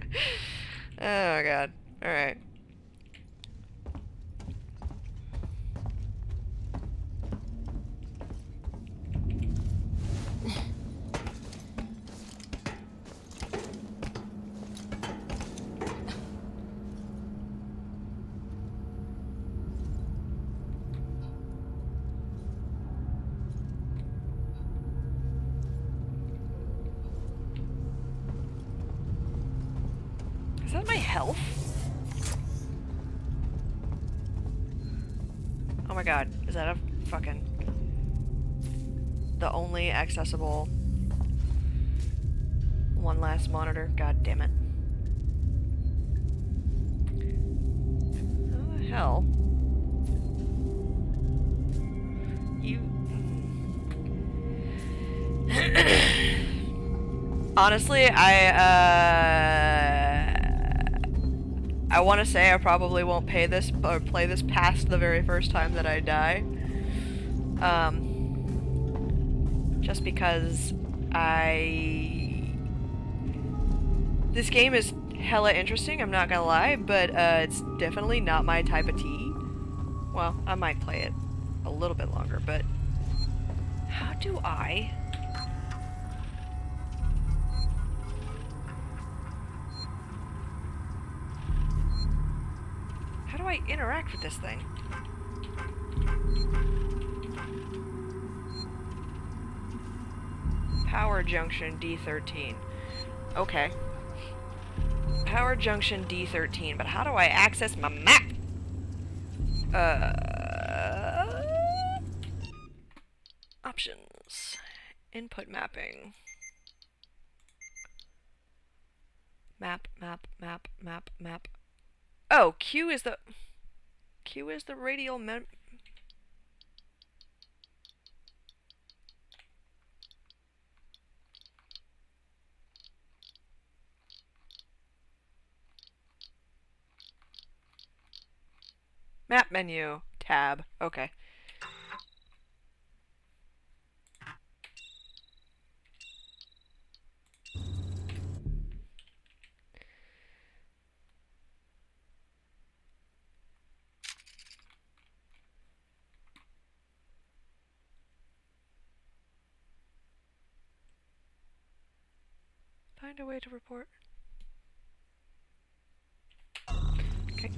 Oh god. All right. Is that my health? Oh my god, is that a fucking... the only accessible one last monitor? God damn it. How the hell? You... Honestly, I want to say I probably won't pay this or play this past the very first time that I die. Just because this game is hella interesting, I'm not gonna lie, but it's definitely not my type of tea. Well, I might play it a little bit longer, but how do I... How do I interact with this thing? Power junction D13. Okay. Power junction D13, but how do I access my map? Options. Input mapping. Map. Oh, Q is the radial map. Map menu, tab, okay. Find a way to report. Okay.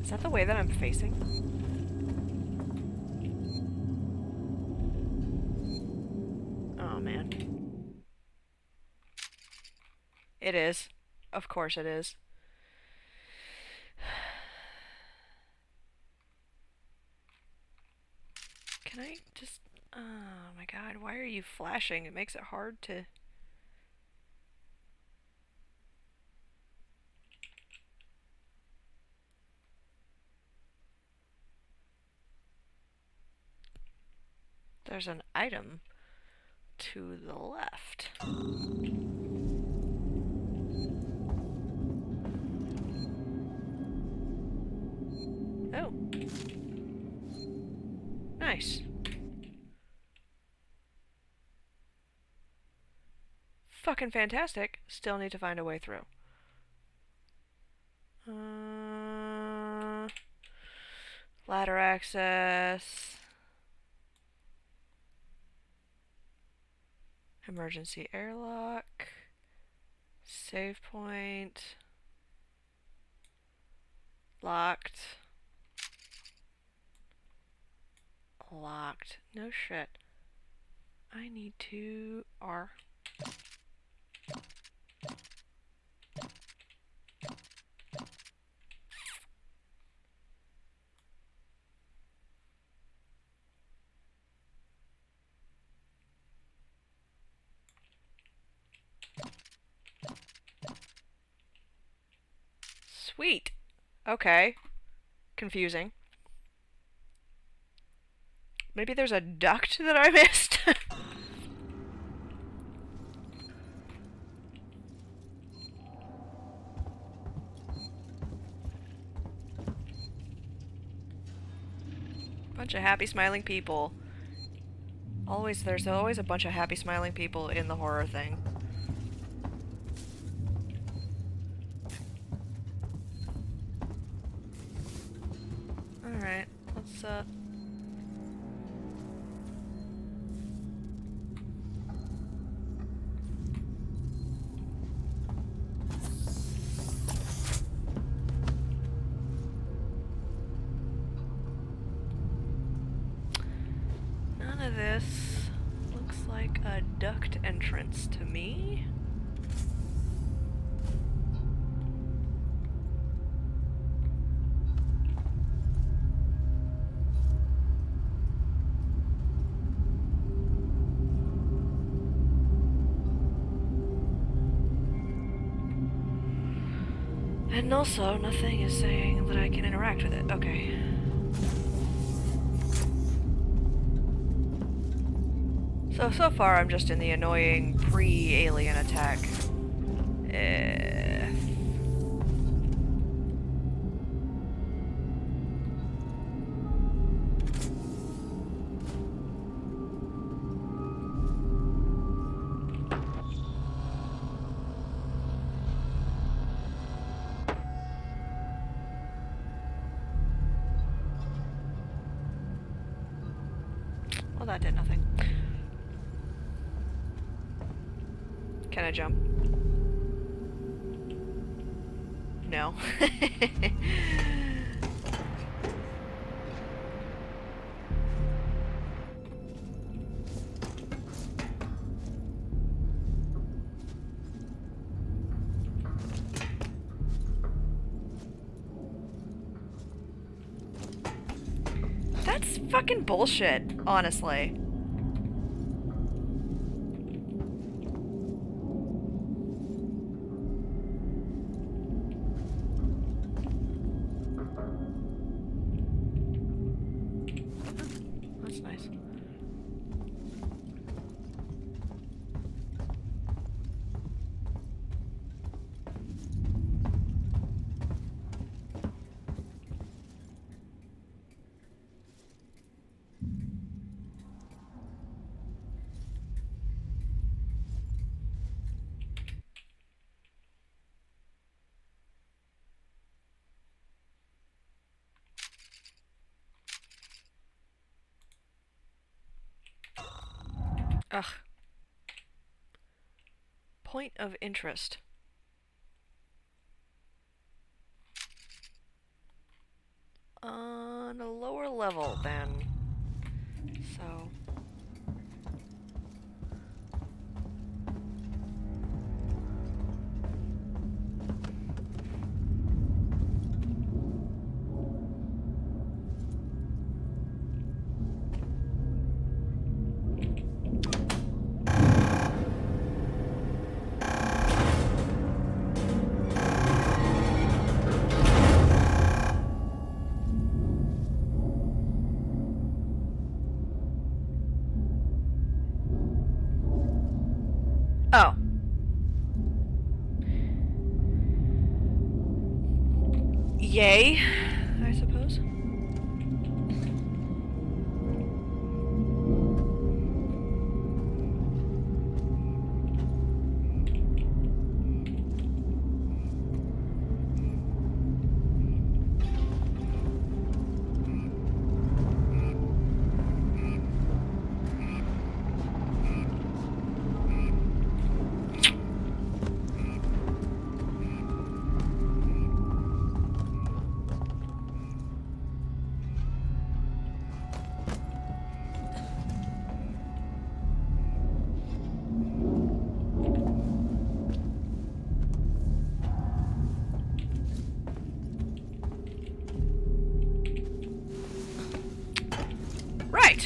Is that the way that I'm facing? Oh man. It is. Of course it is. Can I just... Oh my god, why are you flashing? It makes it hard to... There's an item to the left. Nice. Fucking fantastic. Still need to find a way through. Ladder access. Emergency airlock. Save point. Locked. Locked. No shit. I need to R. Sweet. Okay. Confusing. Maybe there's a duct that I missed? Bunch of happy smiling people. There's always a bunch of happy smiling people in the horror thing. Alright, let's none of this looks like a duct entrance to me. And also, nothing is saying that I can interact with it. Okay. So far I'm just in the annoying pre-alien attack. Well, that did nothing. Can I jump? No. That's fucking bullshit, honestly. That's nice. Ugh. Point of interest. On a lower level, then. So... Oh. Yay, I suppose.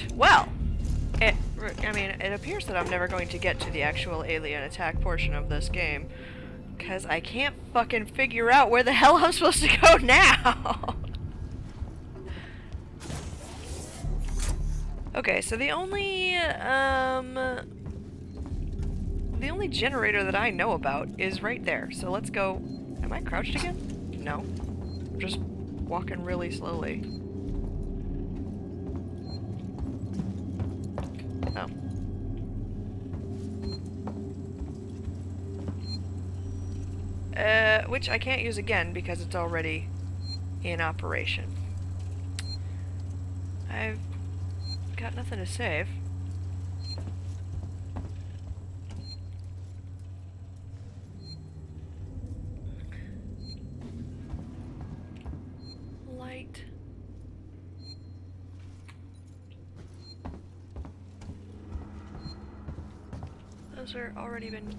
Right. Well, it appears that I'm never going to get to the actual alien attack portion of this game, because I can't fucking figure out where the hell I'm supposed to go now. Okay, so the only generator that I know about is right there. So let's go. Am I crouched again? No. I'm just walking really slowly. Oh. Which I can't use again because it's already in operation. I've got nothing to save. Light. Those are already been...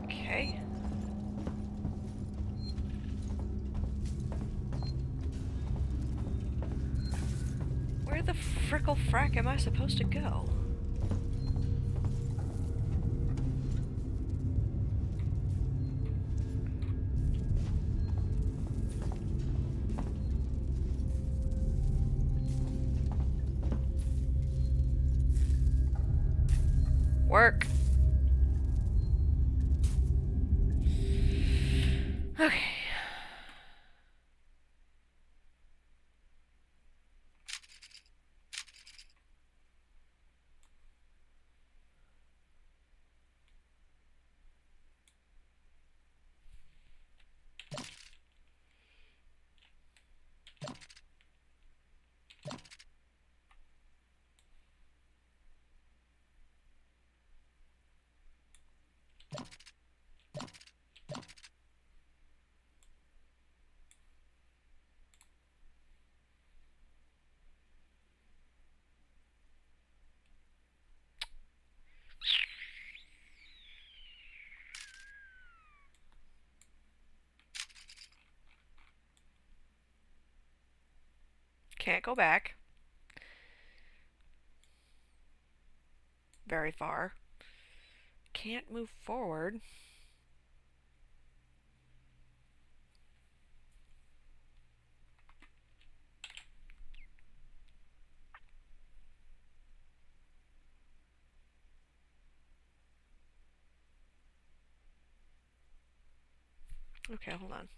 Okay. Where the frickle frack am I supposed to go? Work. Okay. Can't go back very far. Can't move forward. Okay, hold on.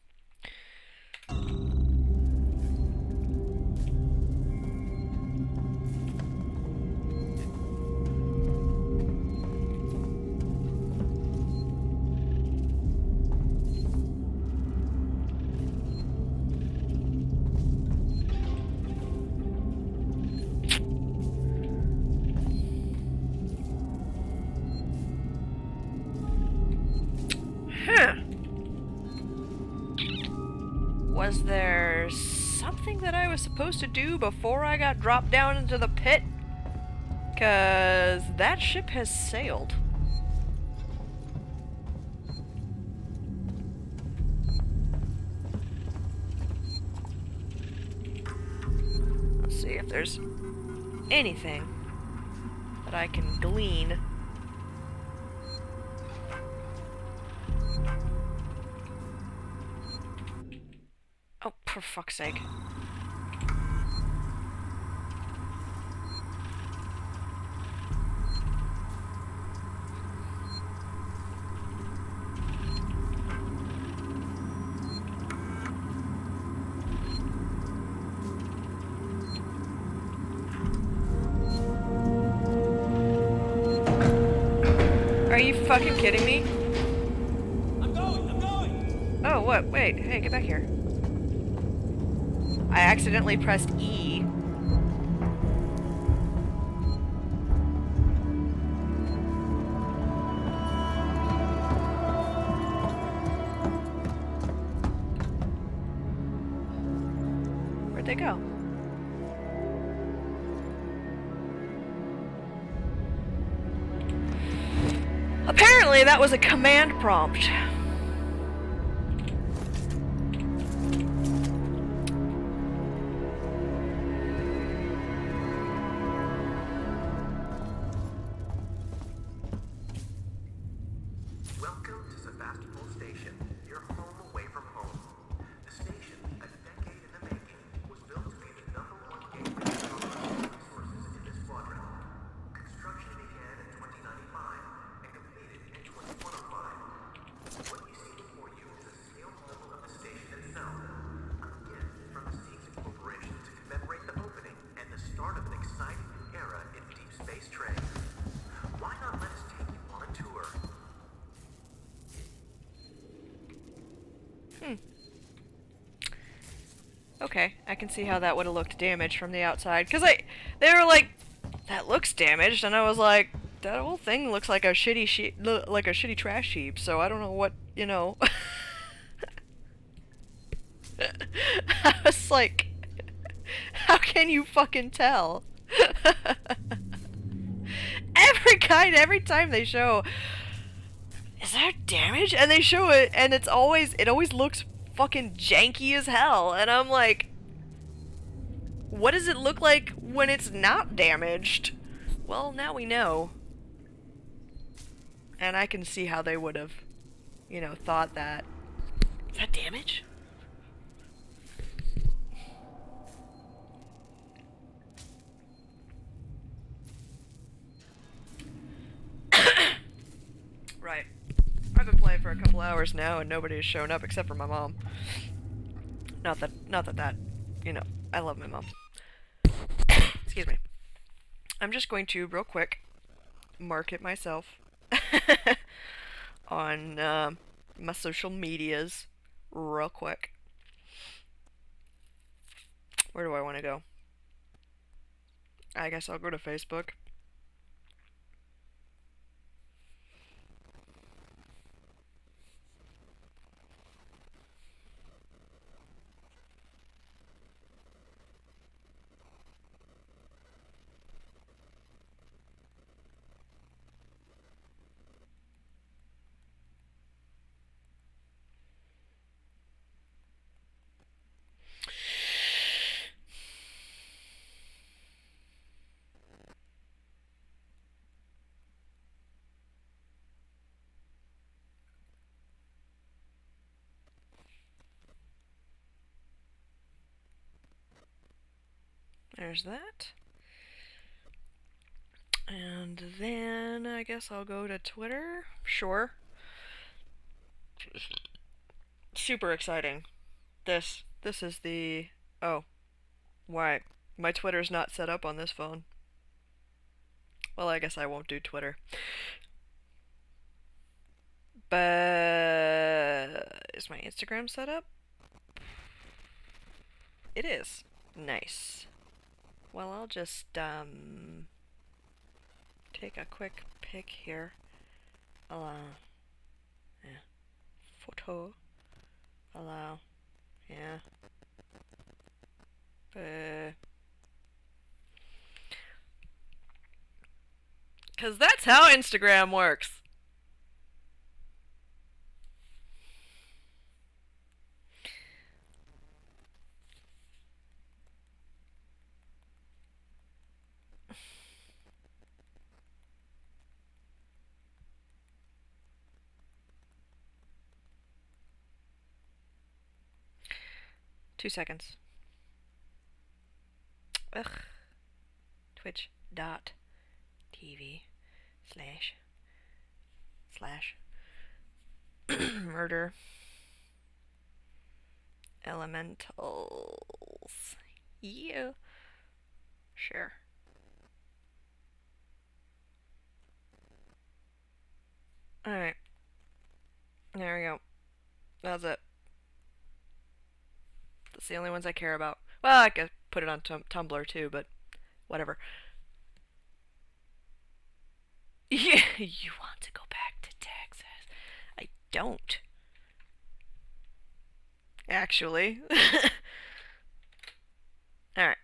Was there something that I was supposed to do before I got dropped down into the pit? 'Cause that ship has sailed. Let's see if there's anything that I can glean. Oh, for fuck's sake. Are you fucking kidding me? I'm going! Oh, what? Wait, hey, get back here. I accidentally pressed E. Where'd they go? Apparently that was a command prompt. Okay, I can see how that would have looked damaged from the outside. Because they were like, that looks damaged, and I was like, that whole thing looks like a shitty trash heap, so I don't know what, you know. I was like, how can you fucking tell? Every time they show, is there damage? And they show it, and it always looks fucking janky as hell, and I'm like, what does it look like when it's not damaged? Well, now we know. And I can see how they would have, you know, thought that. Is that damage? Right. I've been playing for a couple hours now and nobody has shown up except for my mom. Not that, you know, I love my mom. Excuse me. I'm just going to, real quick, market myself on my social medias real quick. Where do I want to go? I guess I'll go to Facebook. There's that. And then I guess I'll go to Twitter. Sure. Super exciting. This is the... Oh. Why? My Twitter's not set up on this phone. Well, I guess I won't do Twitter. But... Is my Instagram set up? It is. Nice. Well, I'll just, take a quick pic here. Allow. Yeah. Photo. Allow. Yeah. 'Cause that's how Instagram works. Two seconds. Ugh. Twitch.tv// murder elementals. Yeah. Sure. Alright. There we go. That's it. That's the only ones I care about. Well, I could put it on Tumblr too, but whatever. Yeah, you want to go back to Texas? I don't. Actually. Alright.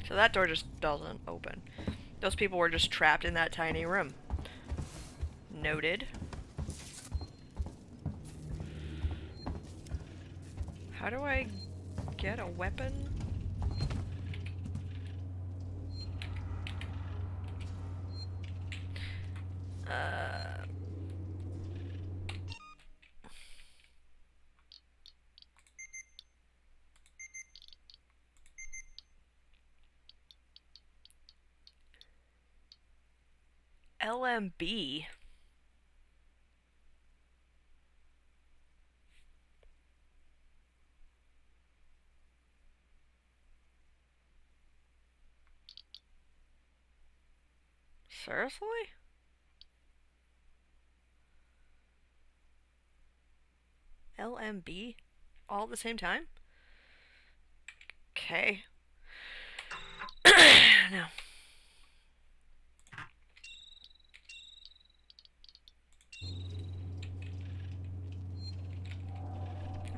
So that door just doesn't open. Those people were just trapped in that tiny room. Noted. How do I get a weapon? LMB. Seriously? LMB? All at the same time? Okay. No.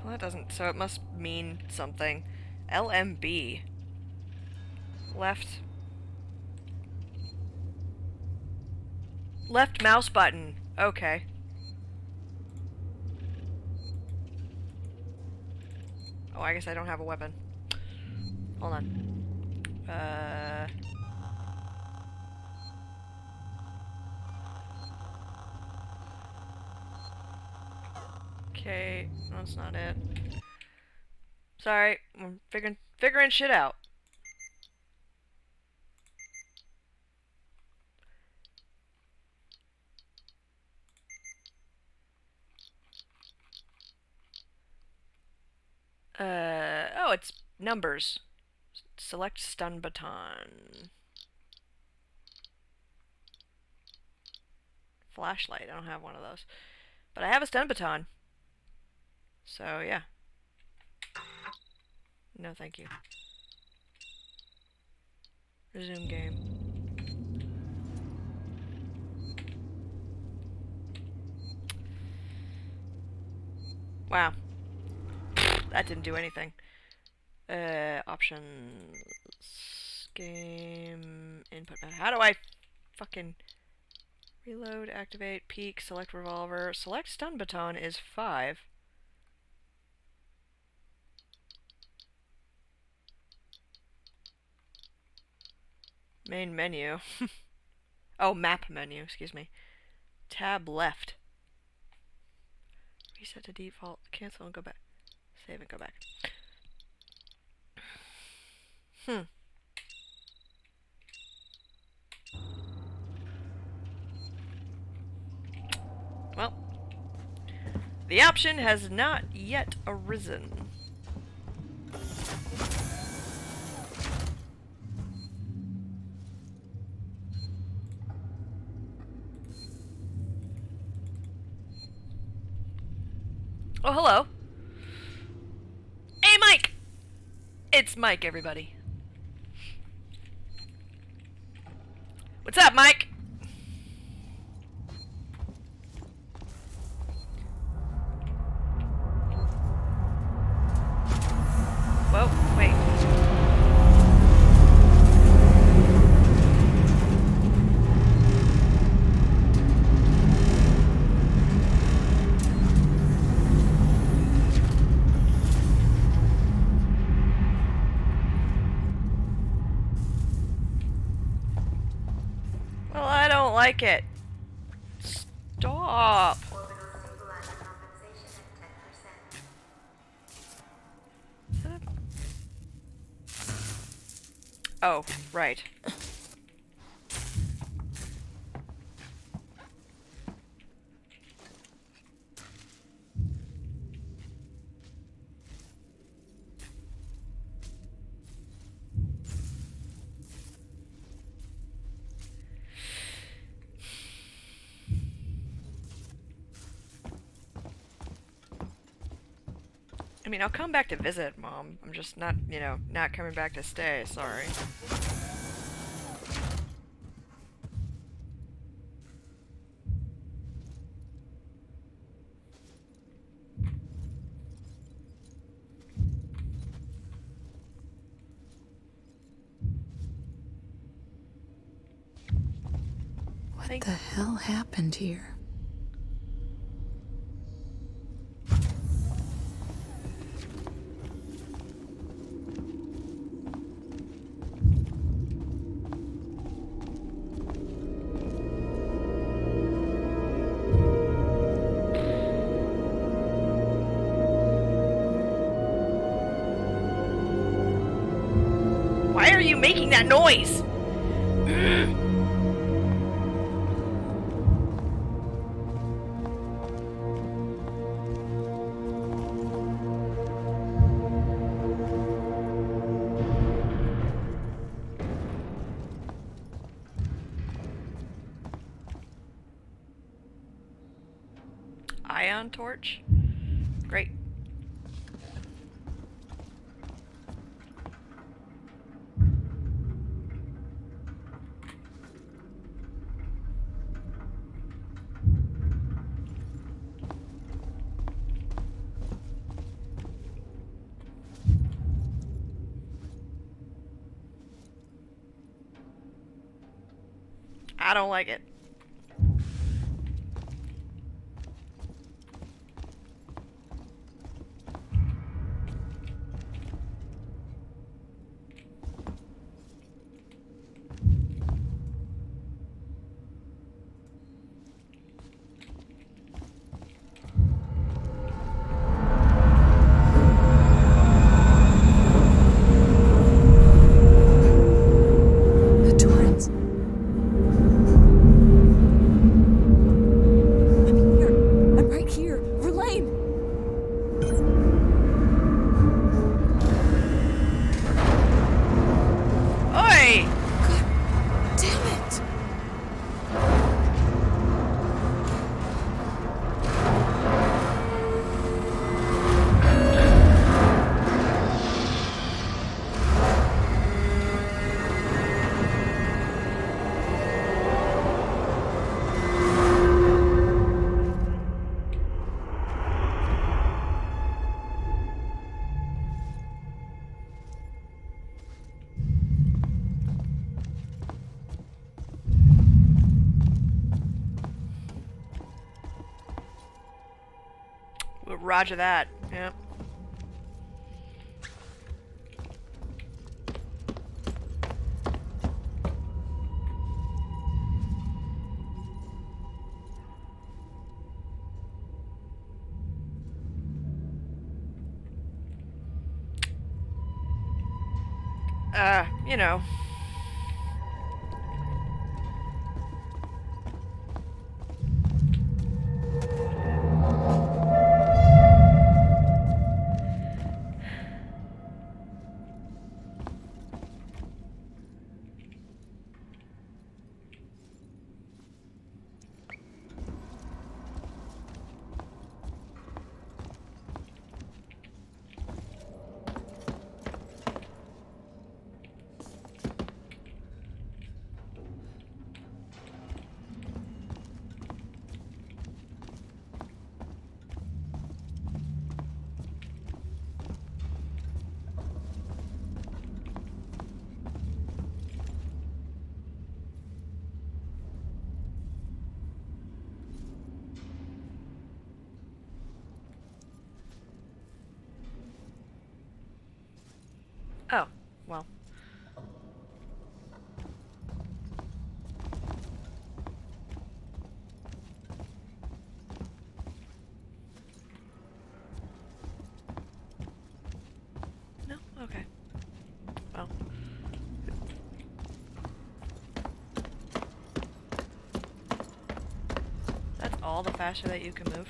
Well, that doesn't... So it must mean something. LMB. Left... Left mouse button. Okay. Oh, I guess I don't have a weapon. Hold on. Okay, no, that's not it. Sorry, I'm figuring shit out. Oh, it's numbers. Select stun baton. Flashlight, I don't have one of those. But I have a stun baton. So, yeah. No, thank you. Resume game. Wow. That didn't do anything. Options. Game. Input. How do I fucking... Reload, activate, peek, select revolver. Select stun baton is 5. Main menu. Oh, map menu, excuse me. Tab left. Reset to default. Cancel and go back. Save and go back. Well, the option has not yet arisen. Oh, hello. Hey, Mike! It's Mike, everybody. What's up, Mike? Whoa, wait. Well, I don't like it. Stop. Oh, right. I mean, I'll come back to visit, Mom. I'm just not, not coming back to stay, sorry. What the hell happened here? Why are you making that noise? neon torch? Great. I don't like it. The Torrens. I'm here. I'm right here. Verlaine! Oi! God damn it! Well, roger that. Yep. You know. Oh, well. No? Okay. Well. That's all the faster that you can move.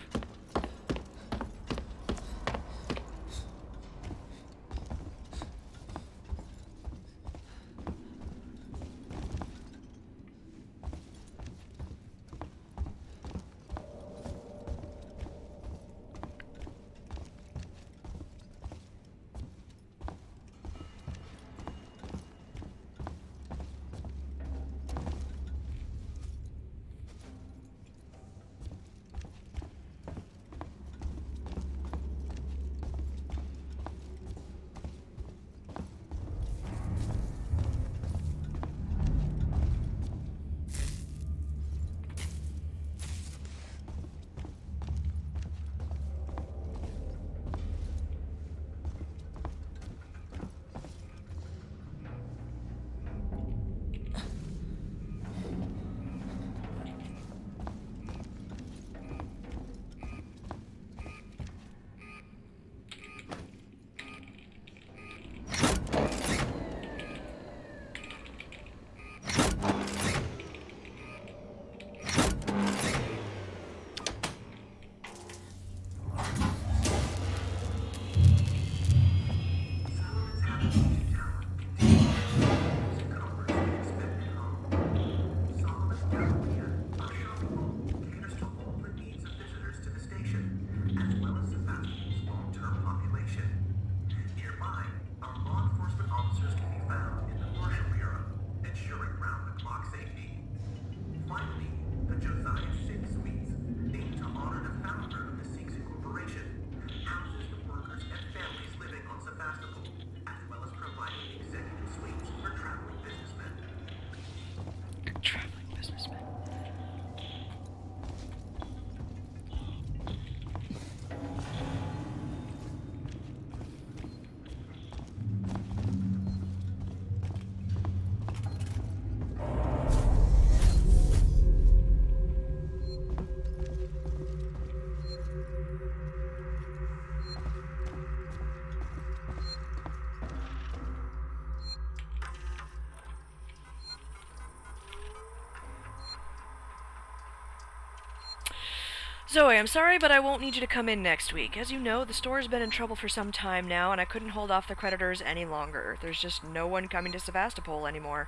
Zoe, I'm sorry, but I won't need you to come in next week. As you know, the store's been in trouble for some time now, and I couldn't hold off the creditors any longer. There's just no one coming to Sevastopol anymore.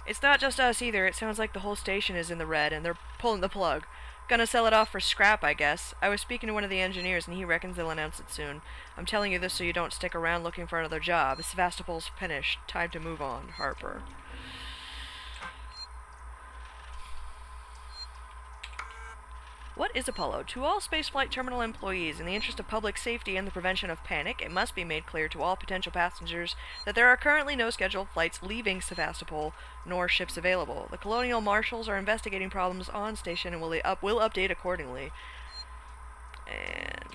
It's not just us either. It sounds like the whole station is in the red, and they're pulling the plug. Gonna sell it off for scrap, I guess. I was speaking to one of the engineers, and he reckons they'll announce it soon. I'm telling you this so you don't stick around looking for another job. Sevastopol's finished. Time to move on, Harper. What is Apollo? To all spaceflight terminal employees, in the interest of public safety and the prevention of panic, it must be made clear to all potential passengers that there are currently no scheduled flights leaving Sevastopol, nor ships available. The Colonial Marshals are investigating problems on station and will update accordingly. And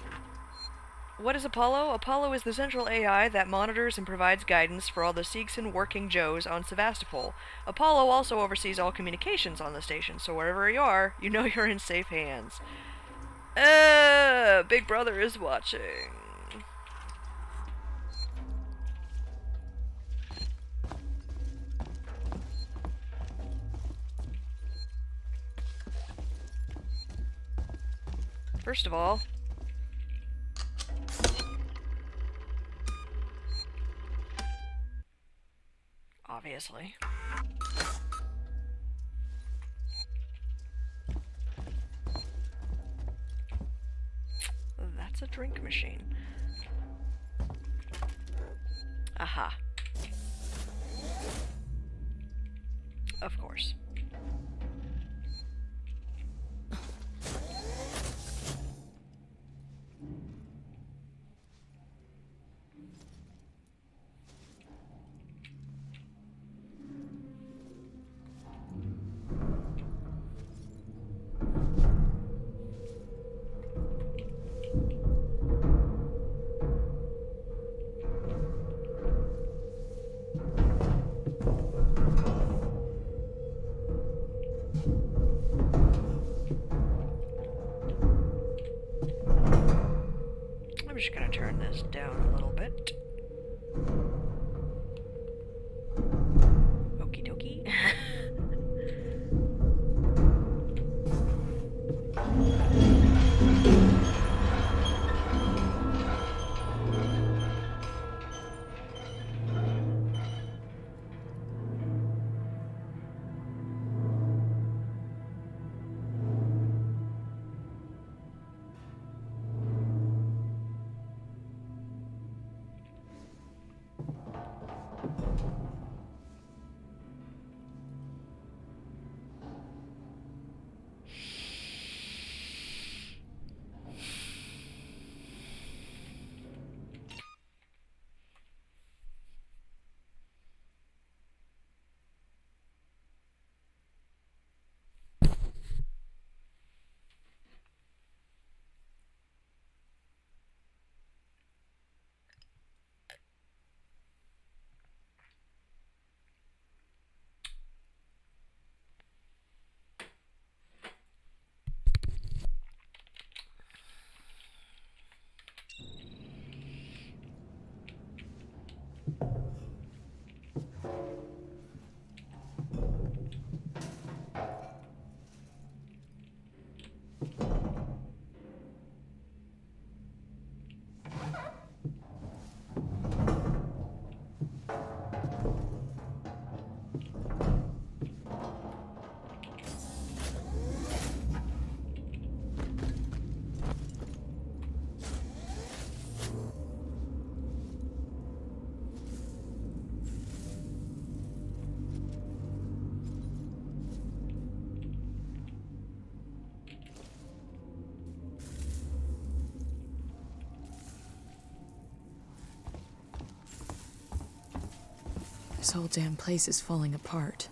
what is Apollo? Apollo is the central AI that monitors and provides guidance for all the Seegson working Joes on Sevastopol. Apollo also oversees all communications on the station, so wherever you are, you know you're in safe hands. Big Brother is watching. First of all, obviously. That's a drink machine. Aha. Of course. I'm just gonna turn this down a little bit. Okie dokie. This whole damn place is falling apart.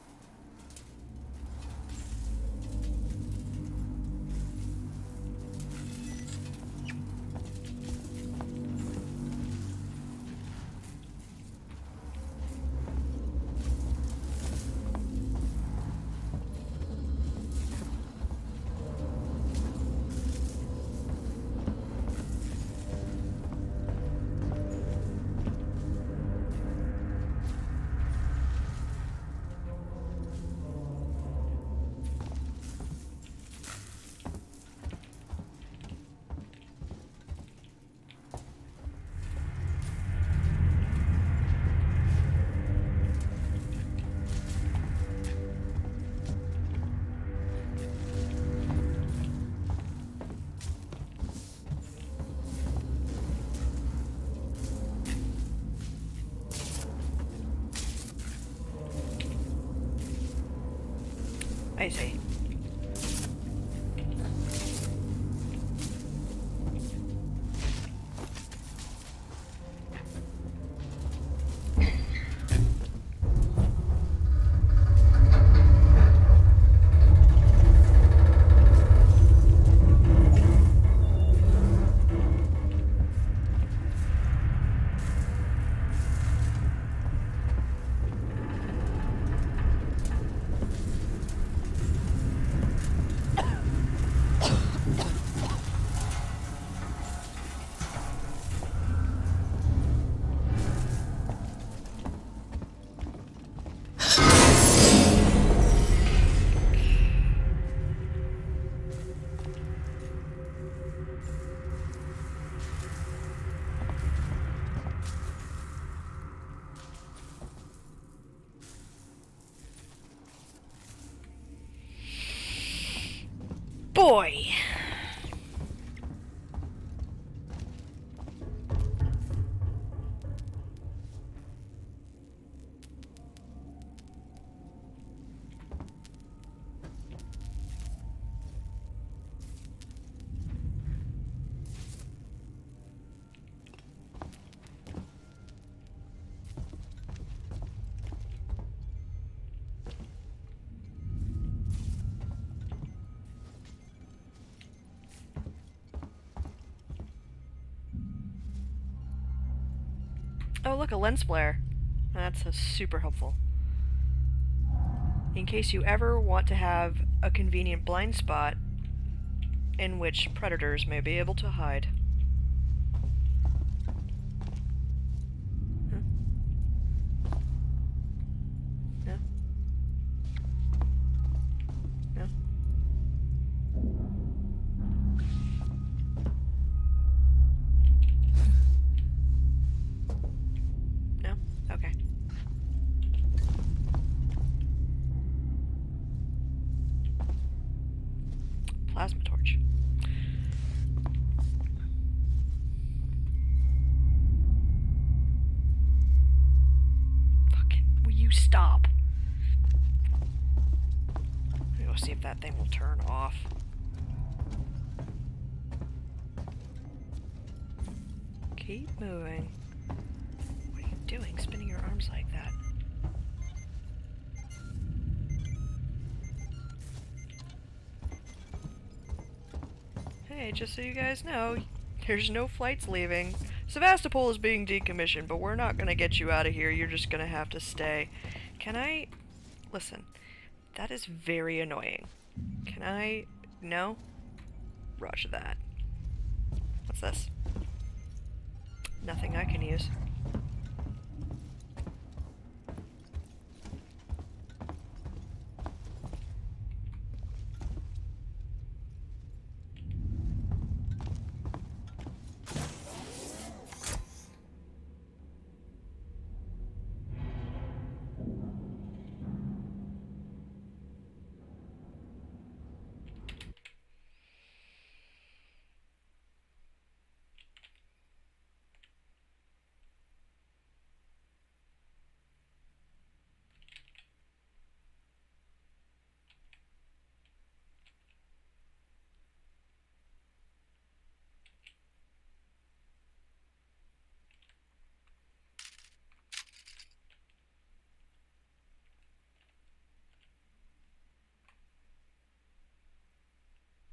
I see. Boy. Oh, look, a lens flare. That's super helpful. In case you ever want to have a convenient blind spot in which predators may be able to hide. Huh? No? No? No? Okay. Plasma torch. Fucking, will you stop? Let me go see if that thing will turn off. Keep moving. What are you doing, spinning your arms like that? Hey, just so you guys know, there's no flights leaving. Sevastopol is being decommissioned, but we're not gonna get you out of here. You're just gonna have to stay. Can I... Listen, that is very annoying. Can I... No? Roger that. What's this? Nothing I can use.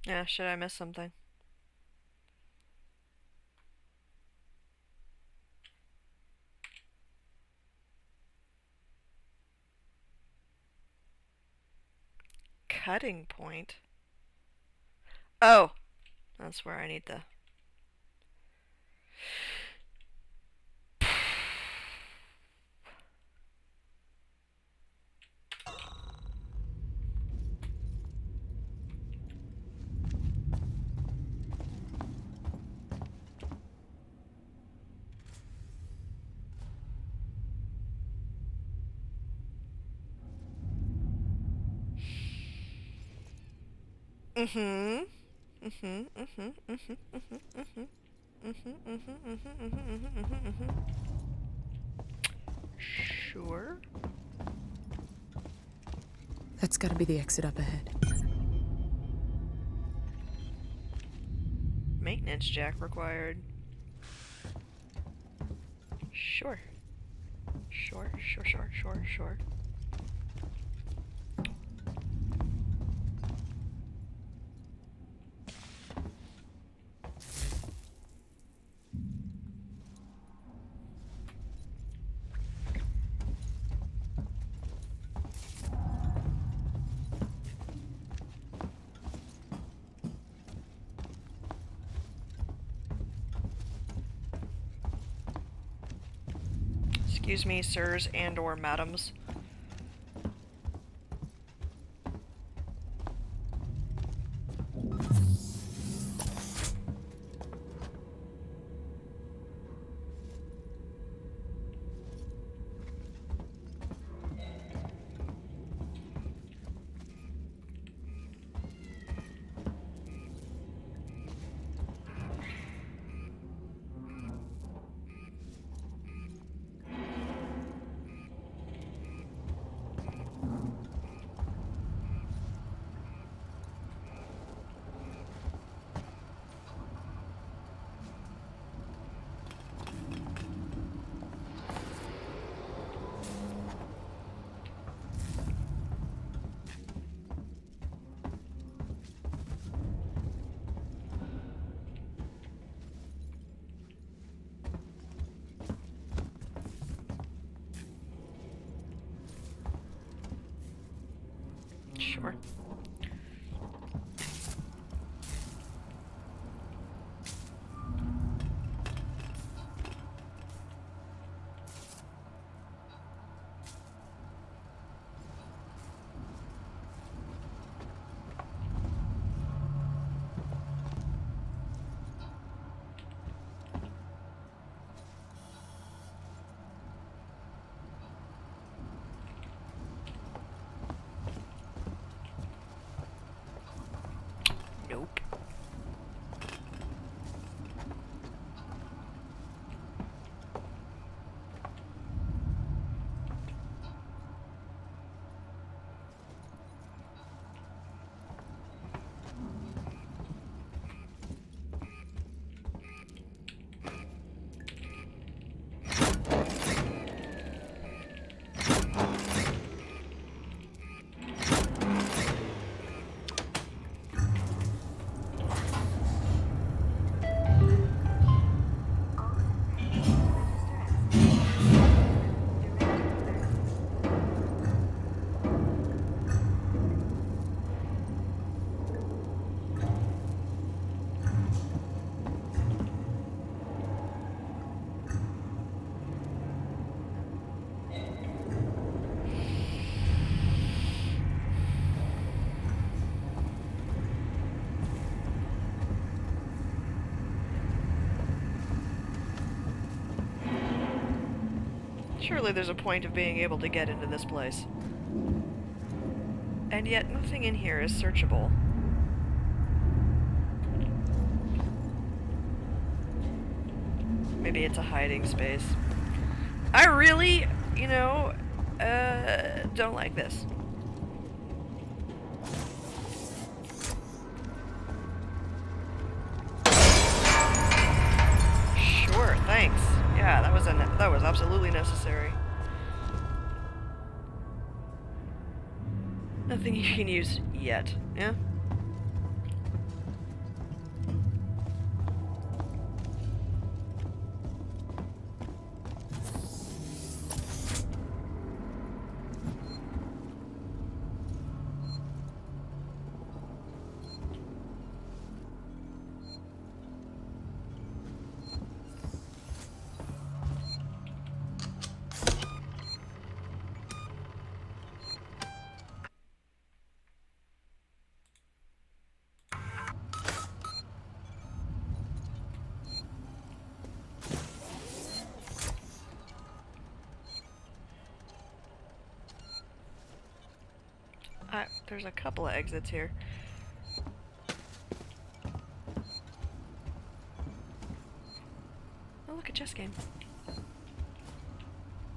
Yeah, should I miss something? Cutting point? Oh! That's where I need the... Sure. That's gotta be the exit up ahead. Maintenance jack required. Sure. Sure. Excuse me, sirs and or madams. Sure. Nope. Surely there's a point of being able to get into this place. And yet nothing in here is searchable. Maybe it's a hiding space. I really, you know, don't like this. Sure, thanks. Yeah, that was absolutely necessary. Nothing you can use yet, yeah? There's a couple of exits here. Oh, look, a chess game.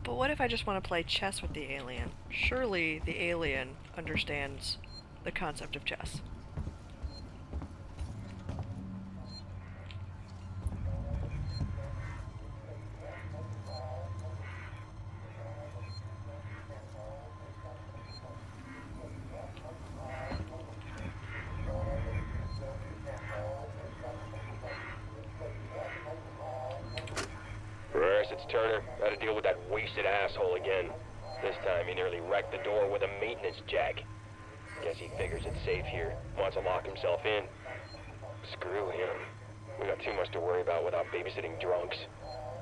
But what if I just want to play chess with the alien? Surely the alien understands the concept of chess. It's Turner. Got to deal with that wasted asshole again. This time he nearly wrecked the door with a maintenance jack. Guess he figures it's safe here. Wants to lock himself in. Screw him. We got too much to worry about without babysitting drunks.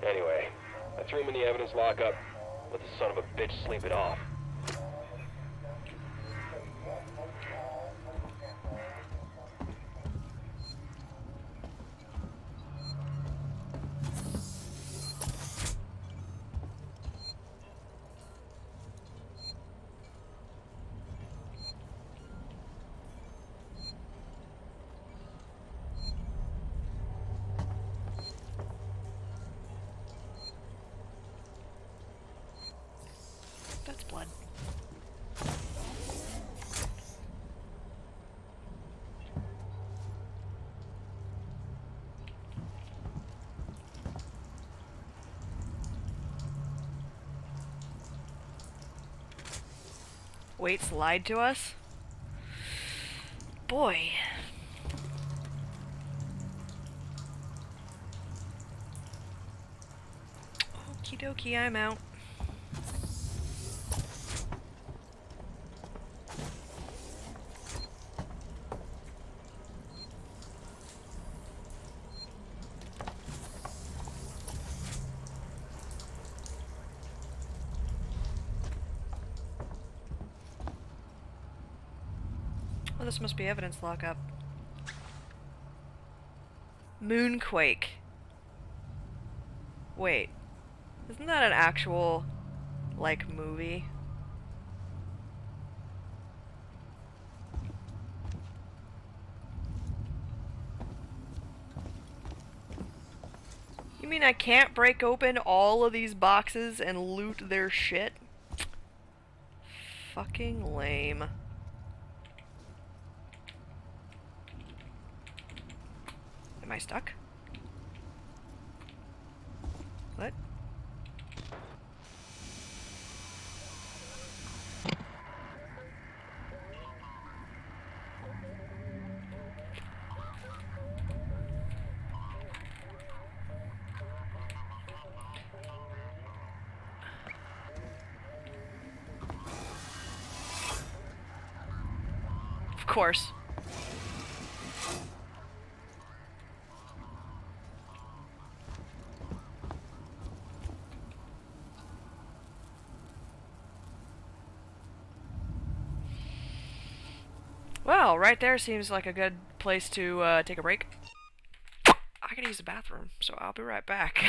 Anyway, I threw him in the evidence lockup. Let the son of a bitch sleep it off. That's blood. Waits lied to us? Boy. Okie dokie, I'm out. Oh, this must be evidence lockup. Moonquake. Wait. Isn't that an actual, like, movie? You mean I can't break open all of these boxes and loot their shit? Fucking lame. Am I stuck? What? Of course. Well, right there seems like a good place to take a break. I gotta use the bathroom, so I'll be right back.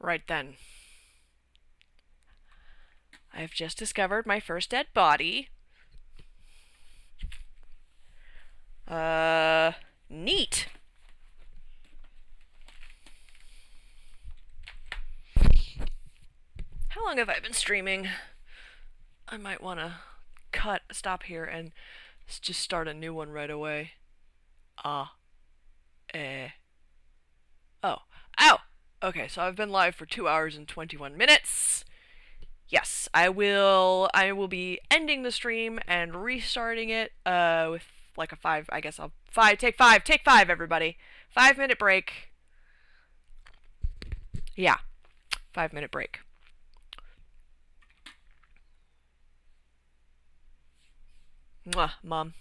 Right then. I've just discovered my first dead body. Neat. How long have I been streaming? I might want to stop here and just start a new one right away. Oh. Ow! Okay, so I've been live for 2 hours and 21 minutes. Yes, I will be ending the stream and restarting it with like a 5, I guess I'll take 5, everybody. 5-minute break. Yeah. 5-minute break. Mwah, Mom.